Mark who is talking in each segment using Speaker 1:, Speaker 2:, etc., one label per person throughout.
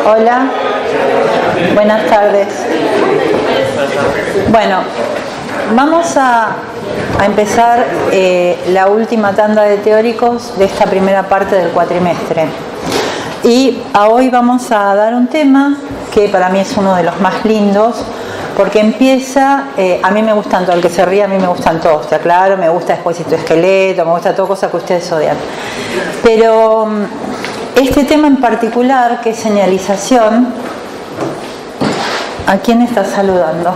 Speaker 1: Hola, buenas tardes. Bueno, vamos a empezar la última tanda de teóricos de esta primera parte del cuatrimestre. Y hoy vamos a dar un tema que para mí es uno de los más lindos, porque empieza, a mí me gustan todos, el que se ríe a mí me gustan todos, está claro, me gusta después Esqueleto, me gusta todo cosa que ustedes odian. Pero este tema en particular, que es señalización, ¿a quién está saludando?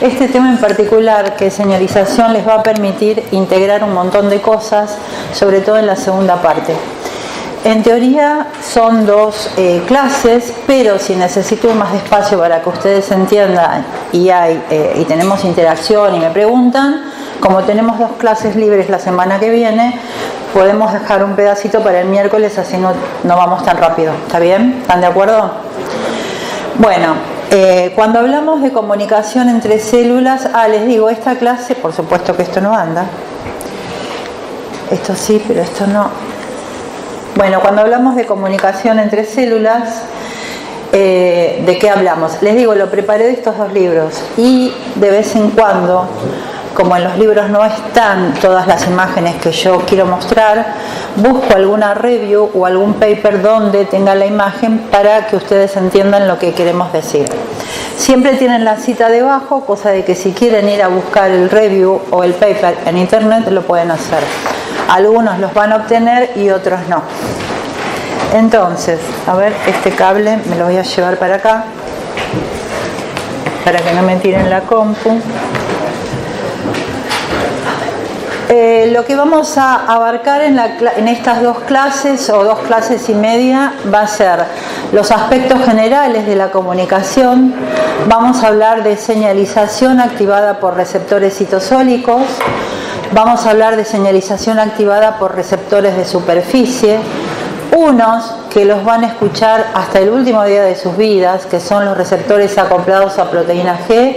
Speaker 1: Este tema en particular, que es señalización, les va a permitir integrar un montón de cosas, sobre todo en la segunda parte. En teoría son dos clases, pero si necesito más espacio para que ustedes entiendan y tenemos interacción y me preguntan, como tenemos dos clases libres la semana que viene, podemos dejar un pedacito para el miércoles, así no vamos tan rápido. ¿Está bien? ¿Están de acuerdo? Bueno, cuando hablamos de comunicación entre células, les digo, esta clase, por supuesto que esto no anda. Esto sí, pero esto no. Bueno, cuando hablamos de comunicación entre células, ¿de qué hablamos? Les digo, lo preparé de estos dos libros y de vez en cuando, como en los libros no están todas las imágenes que yo quiero mostrar, busco alguna review o algún paper donde tenga la imagen para que ustedes entiendan lo que queremos decir. Siempre tienen la cita debajo, cosa de que si quieren ir a buscar el review o el paper en internet lo pueden hacer. Algunos los van a obtener y otros no. Entonces, a ver, este cable me lo voy a llevar para acá, para que no me tiren la compu. Lo que vamos a abarcar en estas dos clases o 2 clases y media va a ser los aspectos generales de la comunicación. Vamos a hablar de señalización activada por receptores citosólicos. Vamos a hablar de señalización activada por receptores de superficie. Unos que los van a escuchar hasta el último día de sus vidas, que son los receptores acoplados a proteína G.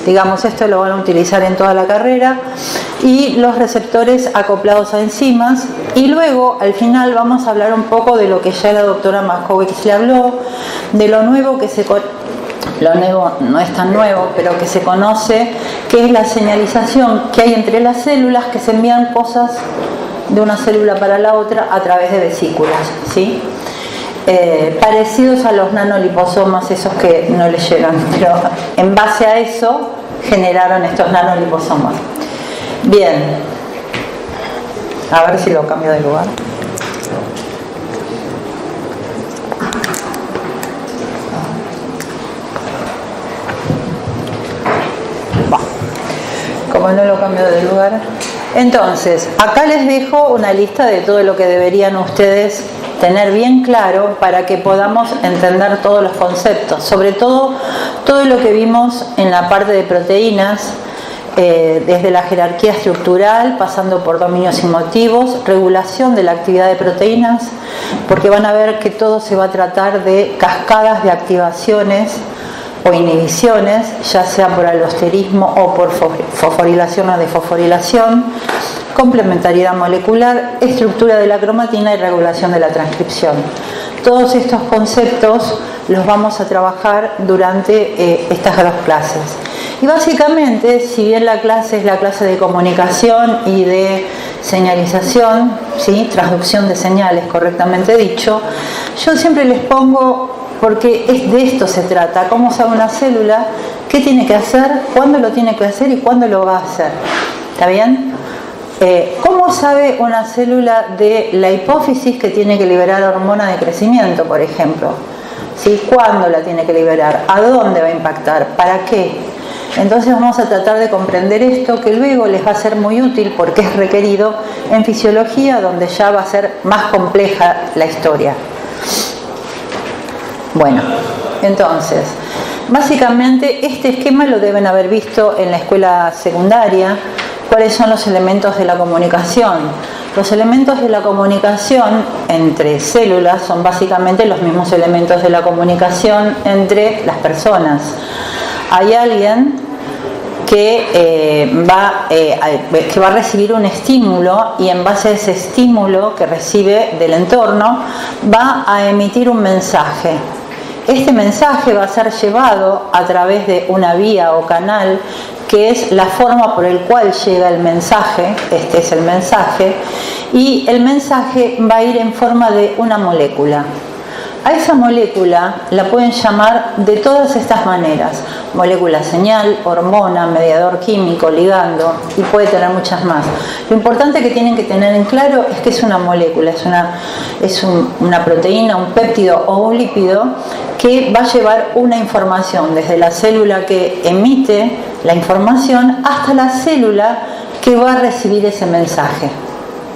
Speaker 1: Digamos, esto lo van a utilizar en toda la carrera. Y los receptores acoplados a enzimas. Y luego, al final, vamos a hablar un poco de lo que ya la doctora Maskowitz le habló, de lo nuevo que lo nuevo no es tan nuevo, pero que se conoce, que es la señalización que hay entre las células, que se envían cosas de una célula para la otra a través de vesículas, ¿sí? Parecidos a los nanoliposomas, esos que no les llegan, pero en base a eso generaron estos nanoliposomas. Bien, a ver si lo cambio de lugar. Como no lo cambio de lugar. Entonces, acá les dejo una lista de todo lo que deberían ustedes tener bien claro para que podamos entender todos los conceptos, sobre todo lo que vimos en la parte de proteínas, desde la jerarquía estructural, pasando por dominios y motivos, regulación de la actividad de proteínas, porque van a ver que todo se va a tratar de cascadas de activaciones o inhibiciones, ya sea por aldosterismo o por fosforilación o desfosforilación, complementariedad molecular, estructura de la cromatina y regulación de la transcripción. Todos estos conceptos los vamos a trabajar durante estas 2 clases. Y básicamente, si bien la clase es la clase de comunicación y de señalización, ¿sí? Transducción de señales, correctamente dicho, yo siempre les pongo, porque de esto se trata, cómo sabe una célula, qué tiene que hacer, cuándo lo tiene que hacer y cuándo lo va a hacer. ¿Está bien? ¿Cómo sabe una célula de la hipófisis que tiene que liberar hormona de crecimiento, por ejemplo? ¿Sí? ¿Cuándo la tiene que liberar? ¿A dónde va a impactar? ¿Para qué? Entonces vamos a tratar de comprender esto, que luego les va a ser muy útil porque es requerido en fisiología, donde ya va a ser más compleja la historia. Bueno, entonces, básicamente este esquema lo deben haber visto en la escuela secundaria. ¿Cuáles son los elementos de la comunicación? Los elementos de la comunicación entre células son básicamente los mismos elementos de la comunicación entre las personas. Hay alguien que va a recibir un estímulo, y en base a ese estímulo que recibe del entorno va a emitir un mensaje. Este mensaje va a ser llevado a través de una vía o canal, que es la forma por el cual llega el mensaje. Este es el mensaje, y el mensaje va a ir en forma de una molécula. A esa molécula la pueden llamar de todas estas maneras: molécula señal, hormona, mediador químico, ligando, y puede tener muchas más. Lo importante que tienen que tener en claro es que es una molécula, es una proteína, un péptido o un lípido que va a llevar una información desde la célula que emite la información hasta la célula que va a recibir ese mensaje,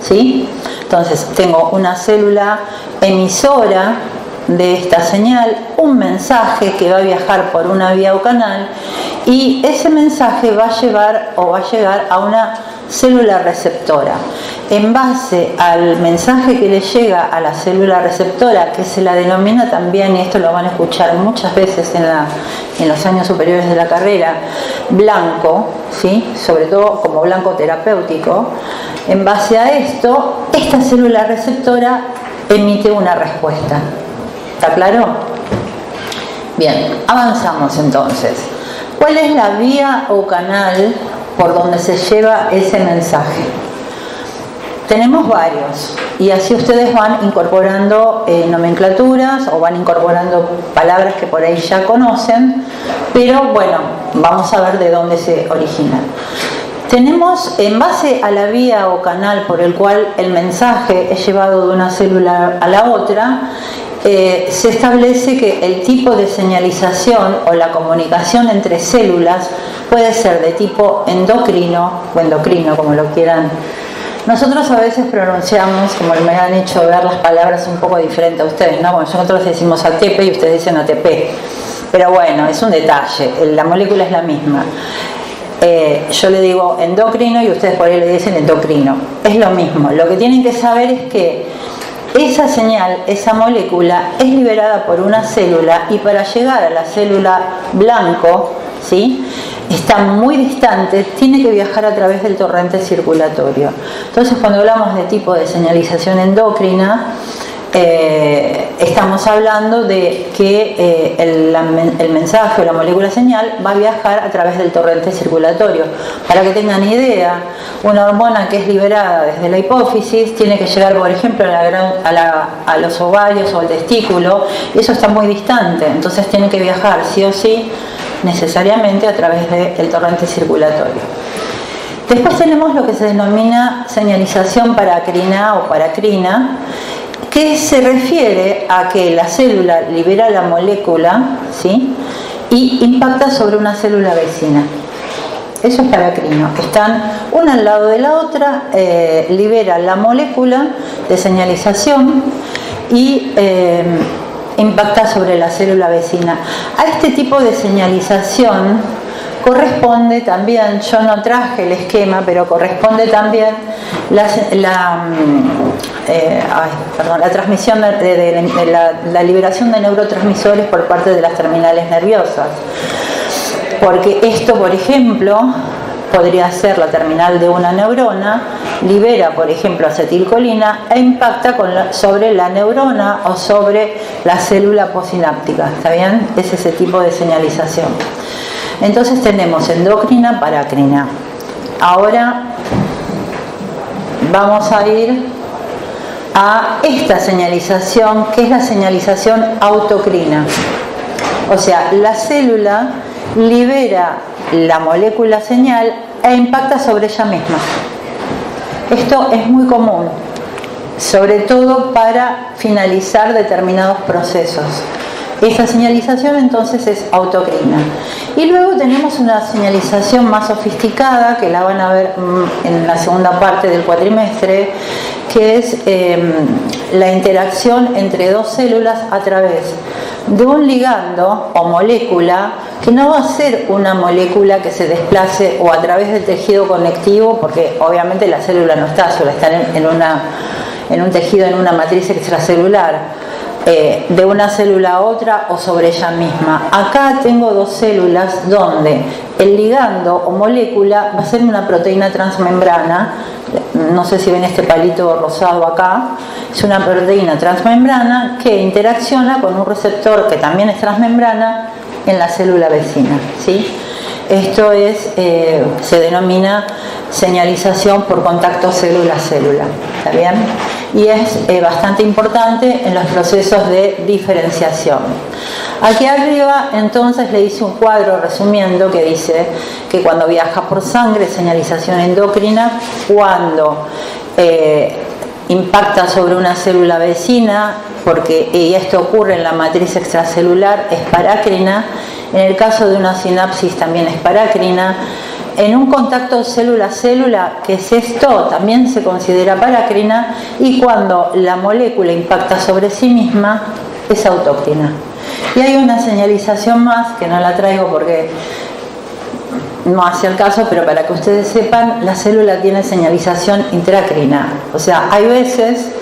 Speaker 1: ¿sí? Entonces tengo una célula emisora de esta señal, un mensaje que va a viajar por una vía o canal, y ese mensaje va a llegar a una célula receptora. En base al mensaje que le llega a la célula receptora, que se la denomina también, y esto lo van a escuchar muchas veces en los años superiores de la carrera, blanco, ¿sí? Sobre todo como blanco terapéutico, en base a esto, esta célula receptora emite una respuesta. ¿Está claro? Bien, avanzamos entonces. ¿Cuál es la vía o canal por donde se lleva ese mensaje? Tenemos varios, y así ustedes van incorporando nomenclaturas o van incorporando palabras que por ahí ya conocen, pero bueno, vamos a ver de dónde se originan. Tenemos, en base a la vía o canal por el cual el mensaje es llevado de una célula a la otra, se establece que el tipo de señalización o la comunicación entre células puede ser de tipo endocrino o endocrino, como lo quieran. Nosotros a veces pronunciamos, como me han hecho ver las palabras un poco diferente a ustedes, ¿no? Bueno, nosotros decimos ATP y ustedes dicen ATP, pero bueno, es un detalle, la molécula es la misma. Yo le digo endocrino y ustedes por ahí le dicen endocrino, es lo mismo. Lo que tienen que saber es que esa señal, esa molécula es liberada por una célula, y para llegar a la célula blanco, ¿sí?, está muy distante, tiene que viajar a través del torrente circulatorio. Entonces, cuando hablamos de tipo de señalización endocrina, estamos hablando de que el mensaje o la molécula señal va a viajar a través del torrente circulatorio. Para que tengan idea, una hormona que es liberada desde la hipófisis tiene que llegar, por ejemplo, a los ovarios o al testículo, y eso está muy distante, entonces tiene que viajar sí o sí necesariamente a través del torrente circulatorio. Después tenemos lo que se denomina señalización paracrina o paracrina, que se refiere a que la célula libera la molécula, ¿sí?, y impacta sobre una célula vecina. Eso es paracrino. Están una al lado de la otra, libera la molécula de señalización y impacta sobre la célula vecina. A este tipo de señalización corresponde también, yo no traje el esquema, pero corresponde también la transmisión la liberación de neurotransmisores por parte de las terminales nerviosas. Porque esto, por ejemplo, podría ser la terminal de una neurona, libera, por ejemplo, acetilcolina e impacta sobre la neurona o sobre la célula posináptica. ¿Está bien? Es ese tipo de señalización. Entonces tenemos endocrina, paracrina. Ahora vamos a ir a esta señalización, que es la señalización autocrina. O sea, la célula libera la molécula señal e impacta sobre ella misma. Esto es muy común, sobre todo para finalizar determinados procesos. Esta señalización entonces es autocrina. Y luego tenemos una señalización más sofisticada, que la van a ver en la segunda parte del cuatrimestre, que es la interacción entre dos células a través de un ligando o molécula, que no va a ser una molécula que se desplace o a través del tejido conectivo, porque obviamente la célula no está sola, está en un tejido, en una matriz extracelular. de una célula a otra o sobre ella misma. Acá tengo dos células donde el ligando o molécula va a ser una proteína transmembrana. No sé si ven este palito rosado acá. Es una proteína transmembrana que interacciona con un receptor que también es transmembrana en la célula vecina, ¿sí? Esto se denomina señalización por contacto célula-célula, ¿está bien? Y es bastante importante en los procesos de diferenciación. Aquí arriba entonces le hice un cuadro resumiendo que dice que cuando viaja por sangre, señalización endocrina, cuando impacta sobre una célula vecina, y esto ocurre en la matriz extracelular, es parácrina. En el caso de una sinapsis también es parácrina. En un contacto célula-célula, que es esto, también se considera parácrina, y cuando la molécula impacta sobre sí misma, es autóctina. Y hay una señalización más, que no la traigo porque no hace el caso, pero para que ustedes sepan, la célula tiene señalización intracrina. O sea, hay veces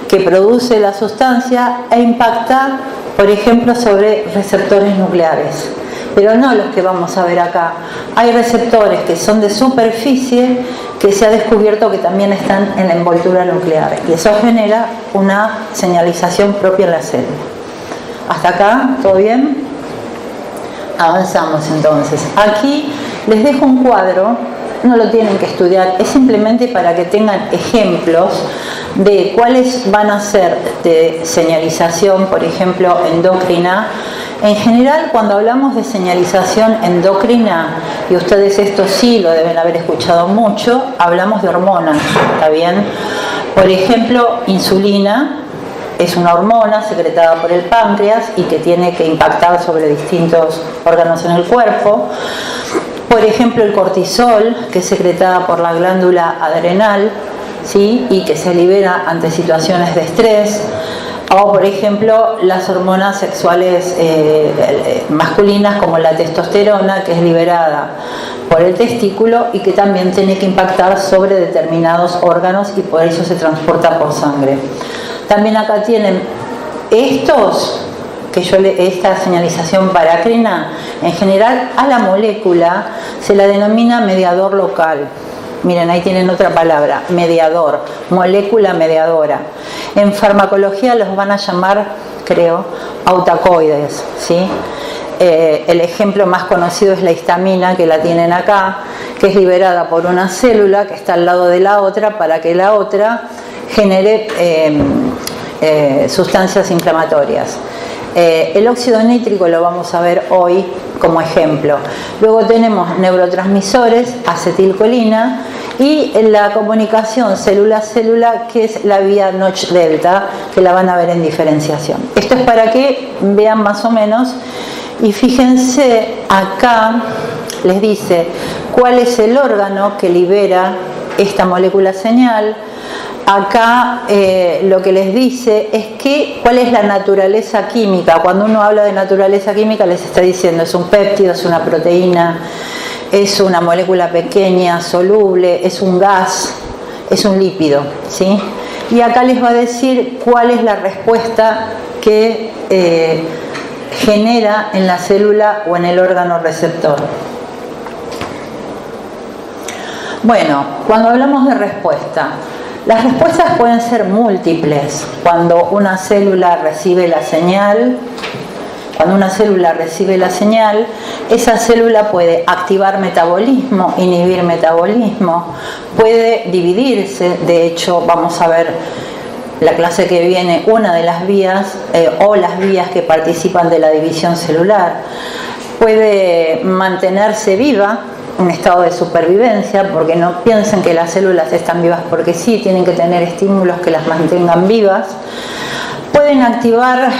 Speaker 1: que produce la sustancia e impacta, por ejemplo, sobre receptores nucleares, pero no los que vamos a ver acá. Hay receptores que son de superficie que se ha descubierto que también están en la envoltura nuclear, y eso genera una señalización propia en la célula. ¿Hasta acá? ¿Todo bien? Avanzamos entonces. Aquí les dejo un cuadro, no lo tienen que estudiar, es simplemente para que tengan ejemplos de cuáles van a ser de señalización, por ejemplo, endocrina. En general, cuando hablamos de señalización endocrina, y ustedes esto sí lo deben haber escuchado mucho, hablamos de hormonas, ¿está bien? Por ejemplo, insulina es una hormona secretada por el páncreas y que tiene que impactar sobre distintos órganos en el cuerpo. Por ejemplo, el cortisol, que es secretada por la glándula adrenal, ¿sí? Y que se libera ante situaciones de estrés. O, por ejemplo, las hormonas sexuales masculinas, como la testosterona, que es liberada por el testículo y que también tiene que impactar sobre determinados órganos, y por eso se transporta por sangre. También acá tienen estos, esta señalización parácrina, en general a la molécula se la denomina mediador local. Miren, ahí tienen otra palabra, mediador, molécula mediadora. En farmacología los van a llamar, creo, autacoides, ¿sí? El ejemplo más conocido es la histamina, que la tienen acá, que es liberada por una célula que está al lado de la otra para que la otra genere sustancias inflamatorias. El óxido nítrico lo vamos a ver hoy como ejemplo. Luego tenemos neurotransmisores, acetilcolina, y la comunicación célula-célula, que es la vía Notch-Delta, que la van a ver en diferenciación. Esto es para que vean más o menos, y fíjense, acá les dice cuál es el órgano que libera esta molécula señal. Acá lo que les dice es cuál es la naturaleza química. Cuando uno habla de naturaleza química les está diciendo es un péptido, es una proteína, es una molécula pequeña, soluble, es un gas, es un lípido, ¿sí? Y acá les va a decir cuál es la respuesta que genera en la célula o en el órgano receptor. Cuando hablamos de respuesta, las respuestas pueden ser múltiples. Cuando una célula recibe la señal, esa célula puede activar metabolismo, inhibir metabolismo, puede dividirse. De hecho, vamos a ver la clase que viene una de las vías o las vías que participan de la división celular. Puede mantenerse viva, un estado de supervivencia, porque no piensen que las células están vivas porque sí, tienen que tener estímulos que las mantengan vivas. Pueden activar,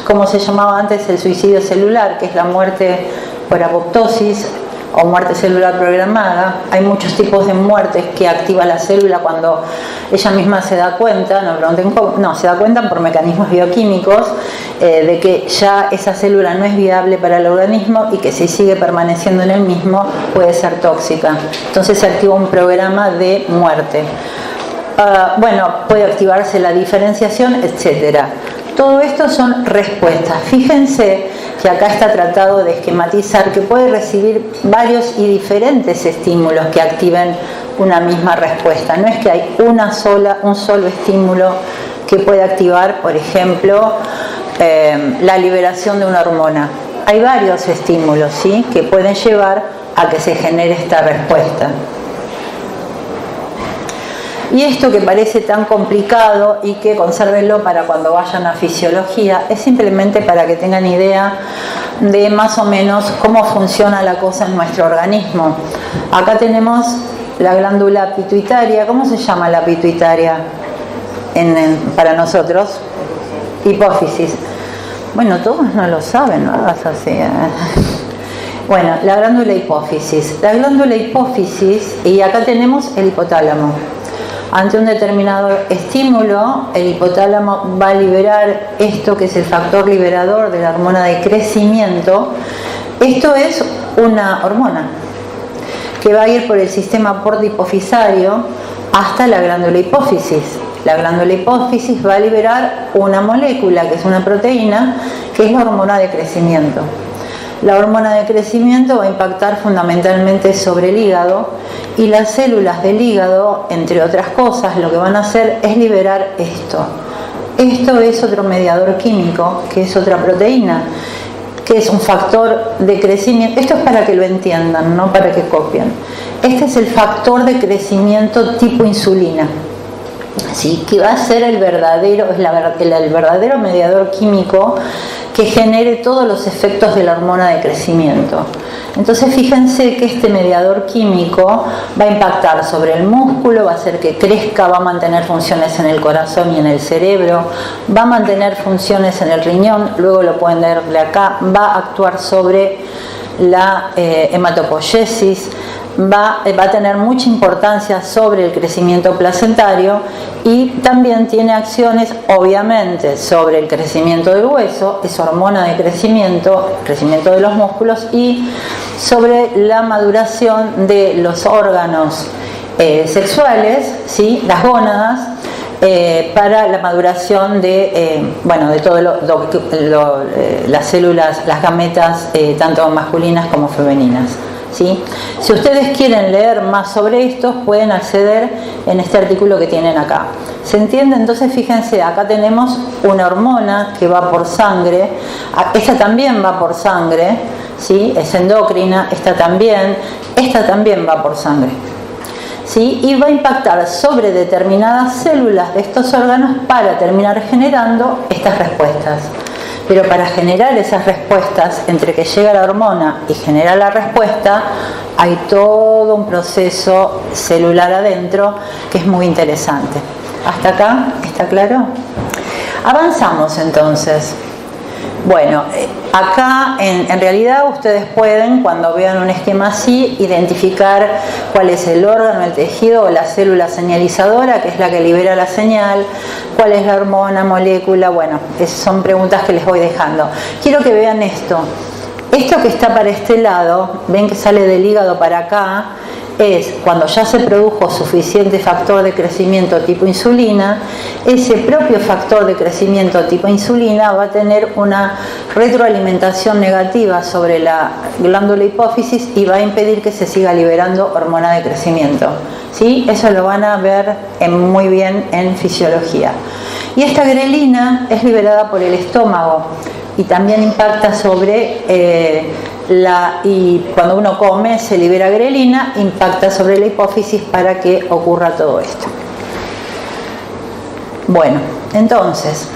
Speaker 1: como se llamaba antes, el suicidio celular, que es la muerte por apoptosis o muerte celular programada. Hay muchos tipos de muertes que activa la célula cuando ella misma se da cuenta, se da cuenta por mecanismos bioquímicos de que ya esa célula no es viable para el organismo y que si sigue permaneciendo en el mismo puede ser tóxica. Entonces se activa un programa de muerte. Puede activarse la diferenciación, etc. Todo esto son respuestas. Fíjense que acá está tratado de esquematizar que puede recibir varios y diferentes estímulos que activen una misma respuesta. No es que hay un solo estímulo que puede activar, por ejemplo, la liberación de una hormona. Hay varios estímulos, ¿sí?, que pueden llevar a que se genere esta respuesta. Y esto que parece tan complicado y que consérvenlo para cuando vayan a fisiología, es simplemente para que tengan idea de más o menos cómo funciona la cosa en nuestro organismo. Acá tenemos la glándula pituitaria. ¿Cómo se llama la pituitaria para nosotros? Hipófisis. Bueno, todos no lo saben, no hagas así. Bueno, la glándula hipófisis. La glándula hipófisis, y acá tenemos el hipotálamo. Ante un determinado estímulo, el hipotálamo va a liberar esto que es el factor liberador de la hormona de crecimiento. Esto es una hormona que va a ir por el sistema portohipofisario hasta la glándula hipófisis. La glándula hipófisis va a liberar una molécula, que es una proteína, que es la hormona de crecimiento. La hormona de crecimiento va a impactar fundamentalmente sobre el hígado, y las células del hígado, entre otras cosas, lo que van a hacer es liberar esto. Esto es otro mediador químico, que es otra proteína, que es un factor de crecimiento. Esto es para que lo entiendan, no para que copien. Este es el factor de crecimiento tipo insulina, ¿sí?, que va a ser el verdadero mediador químico que genere todos los efectos de la hormona de crecimiento. Entonces fíjense que este mediador químico va a impactar sobre el músculo, va a hacer que crezca, va a mantener funciones en el corazón y en el cerebro, va a mantener funciones en el riñón, luego lo pueden leerle acá, va a actuar sobre la hematopoiesis, va a tener mucha importancia sobre el crecimiento placentario, y también tiene acciones obviamente sobre el crecimiento del hueso, es hormona de crecimiento de los músculos, y sobre la maduración de los órganos sexuales, ¿sí?, las gónadas, para la maduración de todas las células, las gametas, tanto masculinas como femeninas. ¿Sí? Si ustedes quieren leer más sobre esto, pueden acceder en este artículo que tienen acá. ¿Se entiende? Entonces fíjense, acá tenemos una hormona que va por sangre, esta también va por sangre, ¿sí?, es endocrina, esta también va por sangre, ¿sí?, y va a impactar sobre determinadas células de estos órganos para terminar generando estas respuestas. Pero para generar esas respuestas, entre que llega la hormona y genera la respuesta, hay todo un proceso celular adentro que es muy interesante. ¿Hasta acá? ¿Está claro? Avanzamos entonces. Bueno, acá en realidad ustedes pueden, cuando vean un esquema así, identificar cuál es el órgano, el tejido o la célula señalizadora, que es la que libera la señal, cuál es la hormona, molécula. Bueno, son preguntas que les voy dejando. Quiero que vean esto. Esto que está para este lado, ven que sale del hígado para acá, es cuando ya se produjo suficiente factor de crecimiento tipo insulina. Ese propio factor de crecimiento tipo insulina va a tener una retroalimentación negativa sobre la glándula hipófisis y va a impedir que se siga liberando hormona de crecimiento, ¿sí? Eso lo van a ver muy bien en fisiología. Y esta grelina es liberada por el estómago y también impacta sobre y cuando uno come se libera grelina, impacta sobre la hipófisis para que ocurra todo esto. Bueno, entonces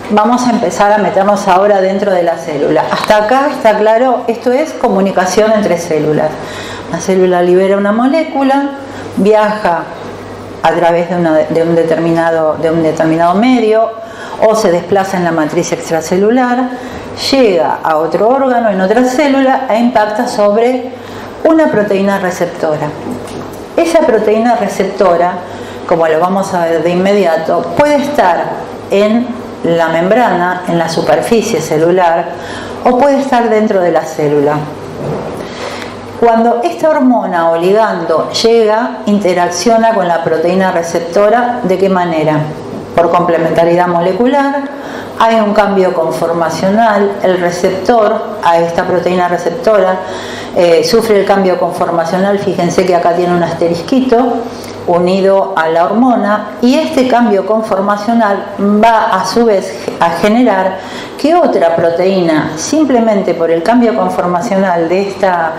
Speaker 1: vamos a empezar a meternos ahora dentro de la célula. Hasta acá está claro, esto es comunicación entre células. La célula libera una molécula, viaja a través de un determinado medio, o se desplaza en la matriz extracelular, llega a otro órgano, en otra célula, e impacta sobre una proteína receptora. Esa proteína receptora, como lo vamos a ver de inmediato, puede estar en la membrana, en la superficie celular, o puede estar dentro de la célula. Cuando esta hormona o ligando llega, interacciona con la proteína receptora, ¿de qué manera? Por complementariedad molecular, hay un cambio conformacional, el receptor, a esta proteína receptora, sufre el cambio conformacional, fíjense que acá tiene un asterisquito unido a la hormona, y este cambio conformacional va a su vez a generar que otra proteína, simplemente por el cambio conformacional de esta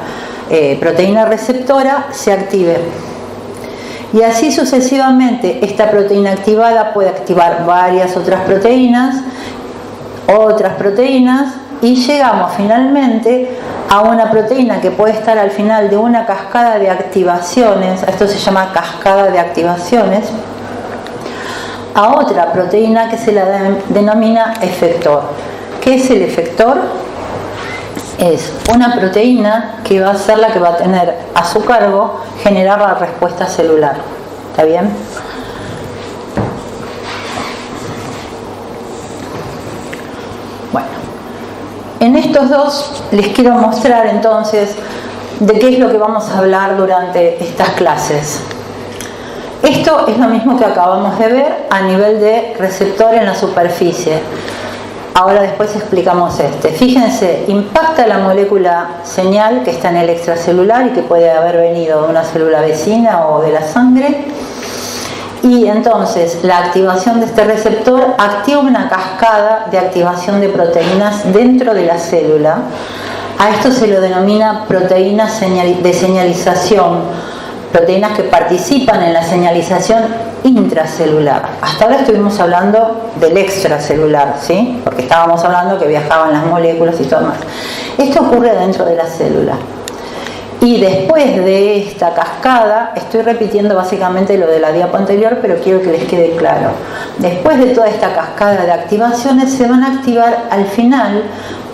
Speaker 1: proteína receptora, se active. Y así sucesivamente, esta proteína activada puede activar varias otras proteínas, y llegamos finalmente a una proteína que puede estar al final de una cascada de activaciones, esto se llama cascada de activaciones, a otra proteína que se la denomina efector. ¿Qué es el efector? Es una proteína que va a ser la que va a tener a su cargo generar la respuesta celular. ¿Está bien? Bueno, en estos dos les quiero mostrar entonces de qué es lo que vamos a hablar durante estas clases. Esto es lo mismo que acabamos de ver a nivel de receptor en la superficie. Ahora después explicamos este. Fíjense, impacta la molécula señal que está en el extracelular y que puede haber venido de una célula vecina o de la sangre. Y entonces la activación de este receptor activa una cascada de activación de proteínas dentro de la célula. A esto se lo denomina proteínas de señalización, proteínas que participan en la señalización intracelular. Hasta ahora estuvimos hablando del extracelular, ¿sí? Porque estábamos hablando que viajaban las moléculas y todo más. Esto ocurre dentro de la célula. Y después de esta cascada, estoy repitiendo básicamente lo de la diapo anterior, pero quiero que les quede claro. Después de toda esta cascada de activaciones, se van a activar al final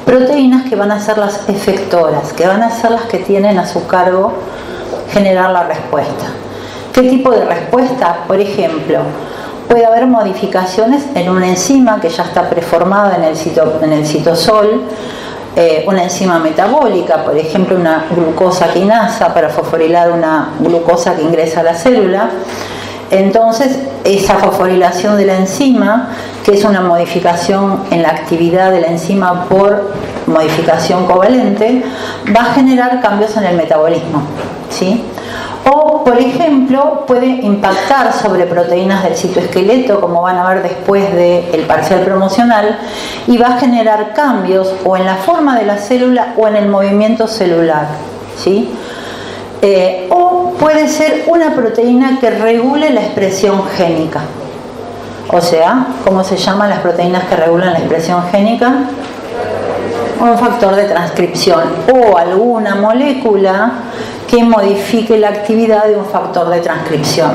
Speaker 1: proteínas que van a ser las efectoras, que van a ser las que tienen a su cargo generar la respuesta. ¿Qué tipo de respuesta? Por ejemplo, puede haber modificaciones en una enzima que ya está preformada en el citosol, una enzima metabólica, por ejemplo una glucosa quinasa para fosforilar una glucosa que ingresa a la célula. Entonces esa fosforilación de la enzima, que es una modificación en la actividad de la enzima por modificación covalente, va a generar cambios en el metabolismo, ¿sí? O, por ejemplo, puede impactar sobre proteínas del citoesqueleto, como van a ver después del parcial promocional, y va a generar cambios o en la forma de la célula o en el movimiento celular, ¿sí? O puede ser una proteína que regule la expresión génica. O sea, ¿cómo se llaman las proteínas que regulan la expresión génica? Un factor de transcripción o alguna molécula que modifique la actividad de un factor de transcripción.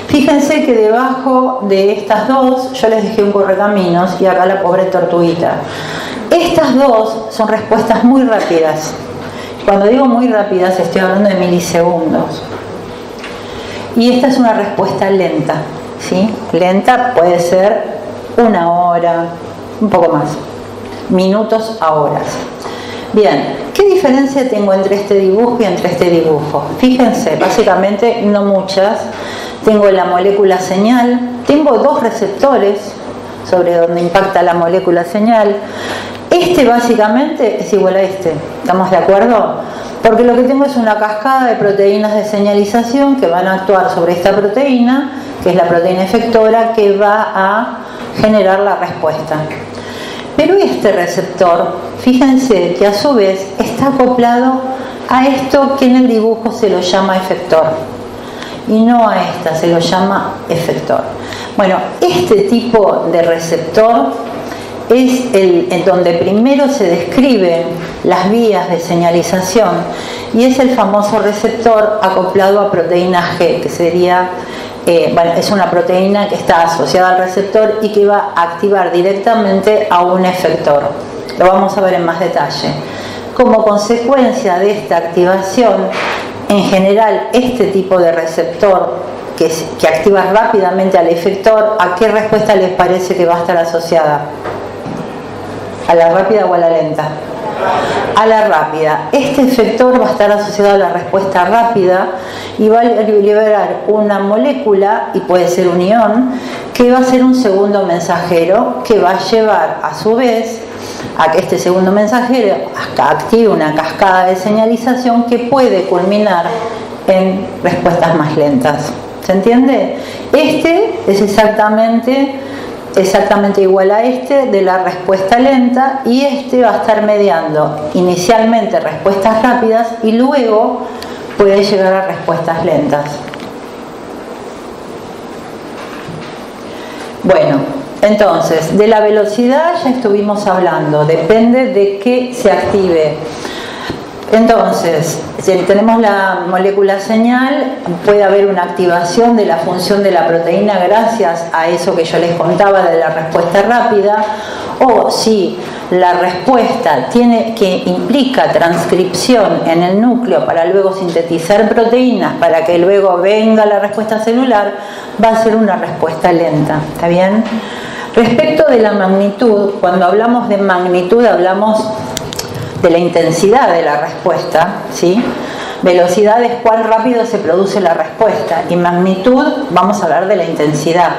Speaker 1: Fíjense que debajo de estas dos yo les dejé un correcaminos y acá la pobre tortuguita. Estas dos son respuestas muy rápidas. Cuando digo muy rápidas estoy hablando de milisegundos. Y esta es una respuesta lenta, ¿sí? Lenta puede ser una hora, un poco más, minutos a horas. Bien, ¿qué diferencia tengo entre este dibujo y entre este dibujo? Fíjense, básicamente no muchas. Tengo la molécula señal, tengo dos receptores sobre donde impacta la molécula señal. Este básicamente es igual a este, ¿estamos de acuerdo? Porque lo que tengo es una cascada de proteínas de señalización que van a actuar sobre esta proteína, que es la proteína efectora, que va a generar la respuesta. Pero este receptor, fíjense que a su vez está acoplado a esto que en el dibujo se lo llama efector. Y no a esta, se lo llama efector. Bueno, este tipo de receptor es en donde primero se describen las vías de señalización y es el famoso receptor acoplado a proteína G, que sería, es una proteína que está asociada al receptor y que va a activar directamente a un efector. Lo vamos a ver en más detalle. Como consecuencia de esta activación, en general este tipo de receptor que activa rápidamente al efector, ¿a qué respuesta les parece que va a estar asociada? ¿A la rápida o a la lenta? a la rápida. Este efector va a estar asociado a la respuesta rápida y va a liberar una molécula, y puede ser un ion, que va a ser un segundo mensajero que va a llevar a su vez a que este segundo mensajero active una cascada de señalización que puede culminar en respuestas más lentas. ¿Se entiende? Este es exactamente igual a este de la respuesta lenta, y este va a estar mediando inicialmente respuestas rápidas y luego puede llegar a respuestas lentas. Bueno, entonces, de la velocidad ya estuvimos hablando, depende de que se active. Entonces, si tenemos la molécula señal, puede haber una activación de la función de la proteína gracias a eso que yo les contaba de la respuesta rápida, o si la respuesta implica transcripción en el núcleo para luego sintetizar proteínas para que luego venga la respuesta celular, va a ser una respuesta lenta. ¿Está bien? Respecto de la magnitud, cuando hablamos de magnitud hablamos de la intensidad de la respuesta, ¿sí? Velocidad es cuán rápido se produce la respuesta, y magnitud vamos a hablar de la intensidad.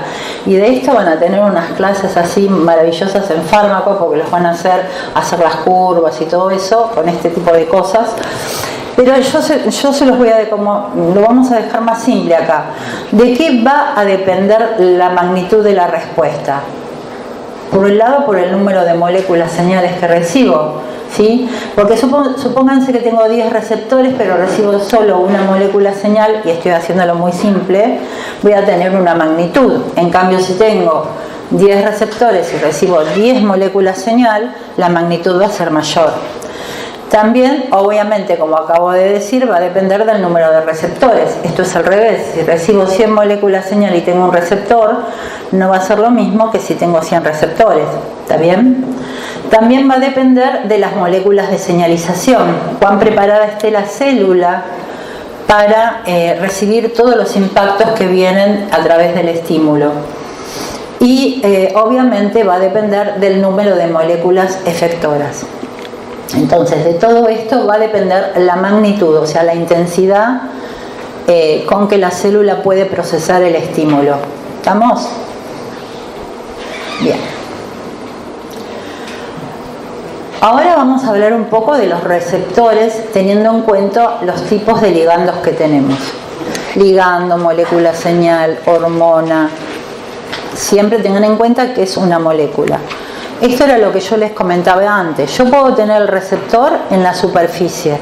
Speaker 1: Y de esto van a tener unas clases así maravillosas en fármaco, porque los van a hacer las curvas y todo eso con este tipo de cosas. Pero yo se los voy lo vamos a dejar más simple acá. ¿De qué va a depender la magnitud de la respuesta? Por un lado, por el número de moléculas señales que recibo, ¿sí? Porque supónganse que tengo 10 receptores, pero recibo solo una molécula señal, y estoy haciéndolo muy simple, voy a tener una magnitud. En cambio, si tengo 10 receptores y recibo 10 moléculas señal, la magnitud va a ser mayor. También, obviamente, como acabo de decir, va a depender del número de receptores. Esto es al revés. Si recibo 100 moléculas señal y tengo un receptor, no va a ser lo mismo que si tengo 100 receptores. ¿Está bien? También va a depender de las moléculas de señalización. Cuán preparada esté la célula para recibir todos los impactos que vienen a través del estímulo. Y obviamente va a depender del número de moléculas efectoras. Entonces, de todo esto va a depender la magnitud, o sea, la intensidad con que la célula puede procesar el estímulo. ¿Estamos? Bien. Ahora vamos a hablar un poco de los receptores, teniendo en cuenta los tipos de ligandos que tenemos. Ligando, molécula señal, hormona. Siempre tengan en cuenta que es una molécula. Esto era lo que yo les comentaba antes. Yo puedo tener el receptor en la superficie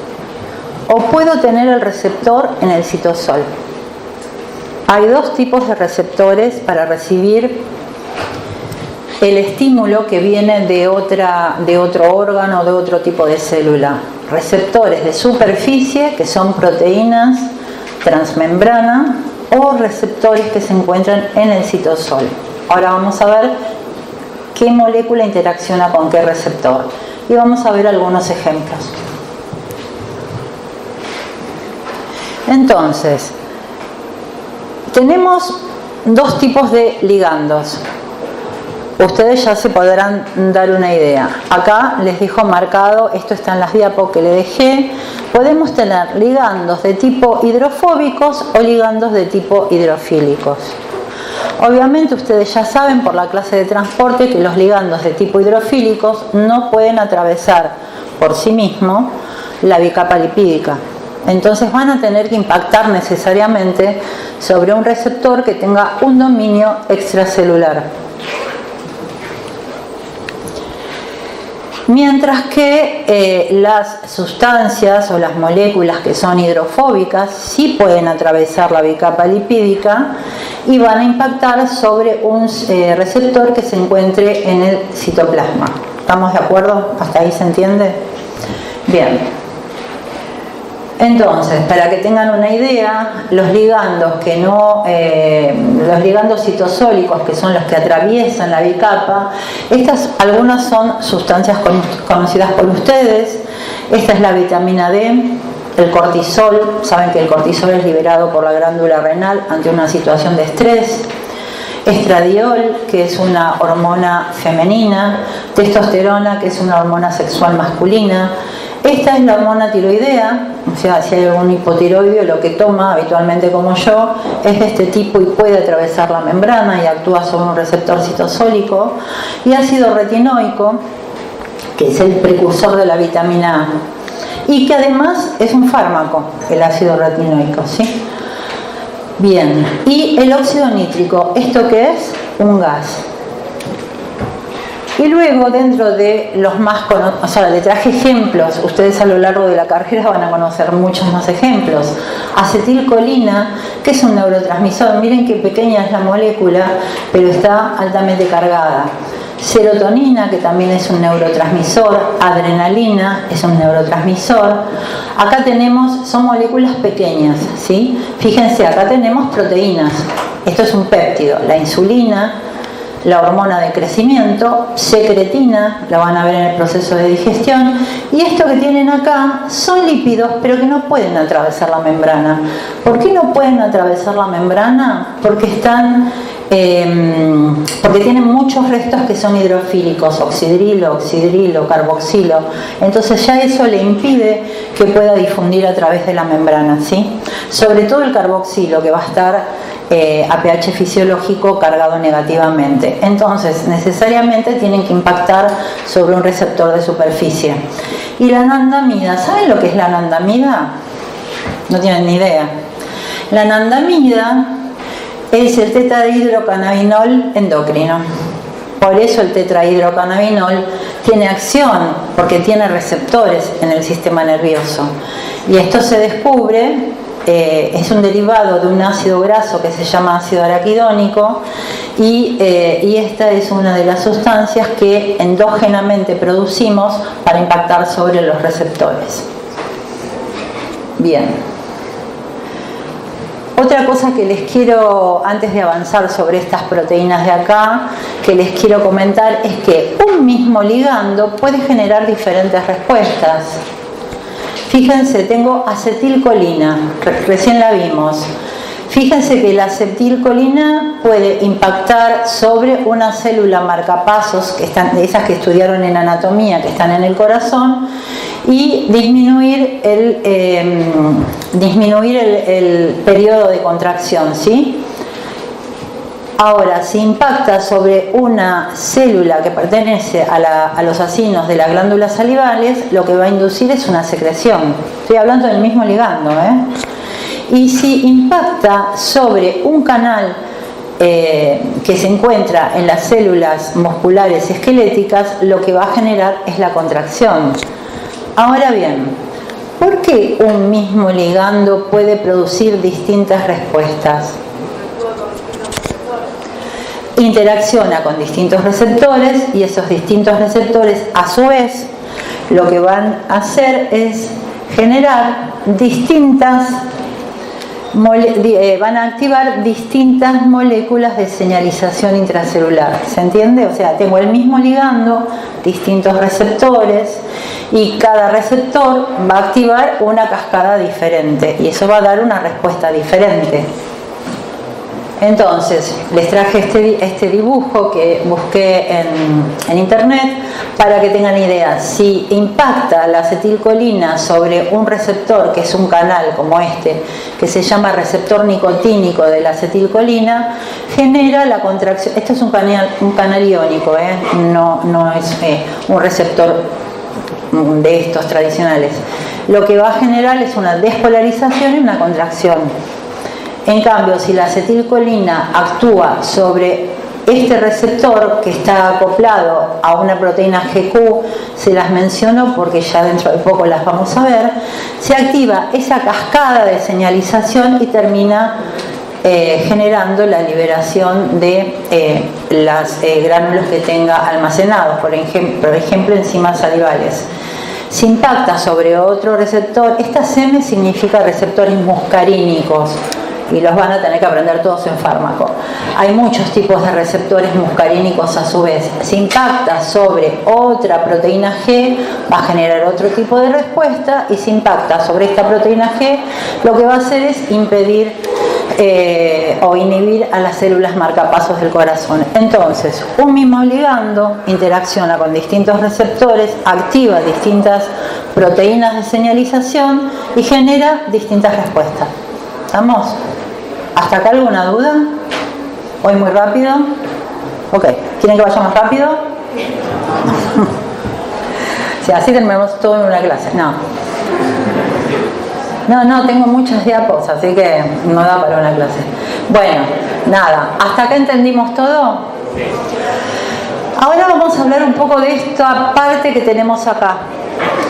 Speaker 1: o puedo tener el receptor en el citosol. Hay dos tipos de receptores para recibir el estímulo que viene de otro órgano, de otro tipo de célula. Receptores de superficie, que son proteínas transmembrana, o receptores que se encuentran en el citosol. Ahora vamos a ver qué molécula interacciona con qué receptor. Y vamos a ver algunos ejemplos. Entonces, tenemos dos tipos de ligandos. Ustedes ya se podrán dar una idea. Acá les dejo marcado, esto está en las diapos que le dejé. Podemos tener ligandos de tipo hidrofóbicos o ligandos de tipo hidrofílicos. Obviamente ustedes ya saben por la clase de transporte que los ligandos de tipo hidrofílicos no pueden atravesar por sí mismos la bicapa lipídica. Entonces van a tener que impactar necesariamente sobre un receptor que tenga un dominio extracelular. Mientras que las sustancias o las moléculas que son hidrofóbicas sí pueden atravesar la bicapa lipídica y van a impactar sobre un receptor que se encuentre en el citoplasma. ¿Estamos de acuerdo? ¿Hasta ahí se entiende? Bien. Entonces, para que tengan una idea, los ligandos citosólicos, que son los que atraviesan la bicapa, algunas son sustancias conocidas por ustedes. Esta es la vitamina D, el cortisol. Saben que el cortisol es liberado por la glándula renal ante una situación de estrés. estradiol, que es una hormona femenina, testosterona, que es una hormona sexual masculina. Esta es la hormona tiroidea, o sea, si hay algún hipotiroideo, lo que toma habitualmente como yo es de este tipo y puede atravesar la membrana y actúa sobre un receptor citosólico. Y ácido retinoico, que es el precursor de la vitamina A, y que además es un fármaco, el ácido retinoico, ¿sí? Bien, y el óxido nítrico, ¿esto qué es? Un gas. Y luego, dentro de los más conocidos, o sea, le traje ejemplos, ustedes a lo largo de la carrera van a conocer muchos más ejemplos. Acetilcolina, que es un neurotransmisor, miren qué pequeña es la molécula, pero está altamente cargada. Serotonina, que también es un neurotransmisor, adrenalina es un neurotransmisor. Acá tenemos, son moléculas pequeñas, ¿sí? Fíjense, acá tenemos proteínas, esto es un péptido, la insulina, la hormona de crecimiento, secretina, la van a ver en el proceso de digestión, y esto que tienen acá son lípidos, pero que no pueden atravesar la membrana. ¿Por qué no pueden atravesar la membrana? Porque tienen muchos restos que son hidrofílicos, oxidrilo, carboxilo. Entonces ya eso le impide que pueda difundir a través de la membrana, ¿sí? Sobre todo el carboxilo, que va a estar a pH fisiológico cargado negativamente. Entonces necesariamente tienen que impactar sobre un receptor de superficie. Y la anandamida, ¿saben lo que es la anandamida? No tienen ni idea. La anandamida es el tetrahidrocannabinol endocrino. Por eso el tetrahidrocannabinol tiene acción, porque tiene receptores en el sistema nervioso. Y esto se descubre, es un derivado de un ácido graso que se llama ácido araquidónico, y esta es una de las sustancias que endógenamente producimos para impactar sobre los receptores. Bien. Otra cosa que les quiero, antes de avanzar sobre estas proteínas de acá, que les quiero comentar es que un mismo ligando puede generar diferentes respuestas. Fíjense, tengo acetilcolina, recién la vimos. Fíjense que la acetilcolina puede impactar sobre una célula marcapasos, que están, de esas que estudiaron en anatomía, que están en el corazón, y disminuir el periodo de contracción, ¿sí? Ahora, si impacta sobre una célula que pertenece a los acinos de las glándulas salivales, lo que va a inducir es una secreción. Estoy hablando del mismo ligando, Y si impacta sobre un canal que se encuentra en las células musculares esqueléticas, lo que va a generar es la contracción. Ahora bien, ¿por qué un mismo ligando puede producir distintas respuestas? Interacciona con distintos receptores, y esos distintos receptores a su vez lo que van a hacer es generar van a activar distintas moléculas de señalización intracelular. ¿Se entiende? O sea, tengo el mismo ligando, distintos receptores, y cada receptor va a activar una cascada diferente, y eso va a dar una respuesta diferente. Entonces, les traje este dibujo que busqué en internet para que tengan idea. Si impacta la acetilcolina sobre un receptor, que es un canal como este, que se llama receptor nicotínico de la acetilcolina, genera la contracción. Esto es un canal iónico, no es un receptor de estos tradicionales. Lo que va a generar es una despolarización y una contracción. En cambio, si la acetilcolina actúa sobre este receptor que está acoplado a una proteína GQ, se las menciono porque ya dentro de poco las vamos a ver, se activa esa cascada de señalización y termina generando la liberación de los gránulos que tenga almacenados, por ejemplo enzimas salivales. Si impacta sobre otro receptor, esta SEM significa receptores muscarínicos, y los van a tener que aprender todos en fármaco. Hay muchos tipos de receptores muscarínicos a su vez. Si impacta sobre otra proteína G, va a generar otro tipo de respuesta, y si impacta sobre esta proteína G, lo que va a hacer es impedir o inhibir a las células marcapasos del corazón. Entonces, un mismo ligando interacciona con distintos receptores, activa distintas proteínas de señalización y genera distintas respuestas. ¿Estamos? ¿Hasta acá alguna duda? ¿Voy muy rápido? Ok. ¿Quieren que vaya más rápido? Sí, así terminamos todo en una clase. No, tengo muchas diapos, así que no da para una clase. Bueno, nada, ¿hasta acá entendimos todo? Ahora vamos a hablar un poco de esta parte que tenemos acá,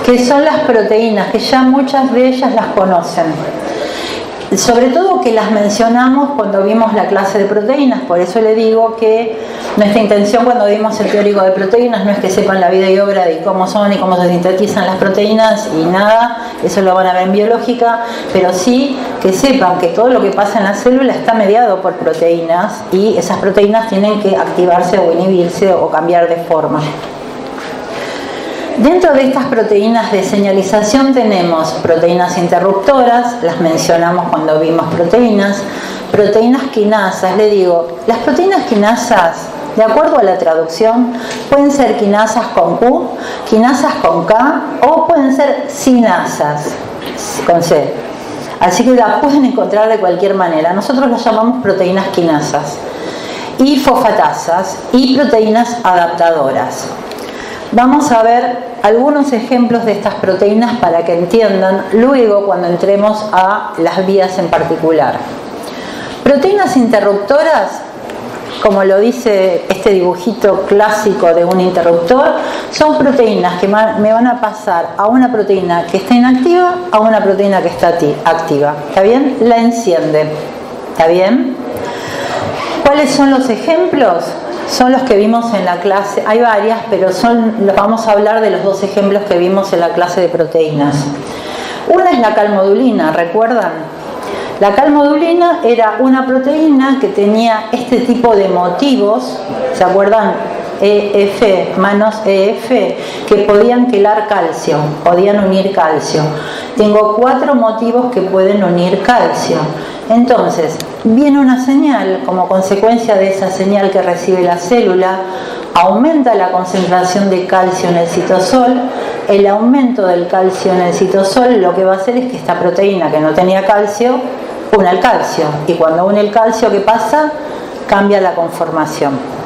Speaker 1: que son las proteínas, que ya muchas de ellas las conocen. Sobre todo que las mencionamos cuando vimos la clase de proteínas, por eso le digo que nuestra intención cuando vimos el teórico de proteínas no es que sepan la vida y obra de cómo son y cómo se sintetizan las proteínas y nada, eso lo van a ver en biológica, pero sí que sepan que todo lo que pasa en la célula está mediado por proteínas y esas proteínas tienen que activarse o inhibirse o cambiar de forma. Dentro de estas proteínas de señalización tenemos proteínas interruptoras, las mencionamos cuando vimos proteínas quinasas, le digo, las proteínas quinasas, de acuerdo a la traducción, pueden ser quinasas con Q, quinasas con K o pueden ser sinasas con C. Así que las pueden encontrar de cualquier manera. Nosotros las llamamos proteínas quinasas y fosfatasas y proteínas adaptadoras. Vamos a ver algunos ejemplos de estas proteínas para que entiendan luego cuando entremos a las vías en particular. Proteínas interruptoras, como lo dice este dibujito clásico de un interruptor, son proteínas que me van a pasar a una proteína que está inactiva a una proteína que está activa. ¿Está bien? La enciende. ¿Está bien? ¿Cuáles son los ejemplos? Son los que vimos en la clase, hay varias, pero vamos a hablar de los dos ejemplos que vimos en la clase de proteínas. Una es la calmodulina, ¿recuerdan? La calmodulina era una proteína que tenía este tipo de motivos, ¿se acuerdan? EF, manos EF, que podían quelar calcio, podían unir calcio. Tengo 4 motivos que pueden unir calcio. Entonces, viene una señal, como consecuencia de esa señal que recibe la célula, aumenta la concentración de calcio en el citosol. El aumento del calcio en el citosol lo que va a hacer es que esta proteína que no tenía calcio, une el calcio. Y cuando une el calcio, ¿qué pasa? Cambia la conformación.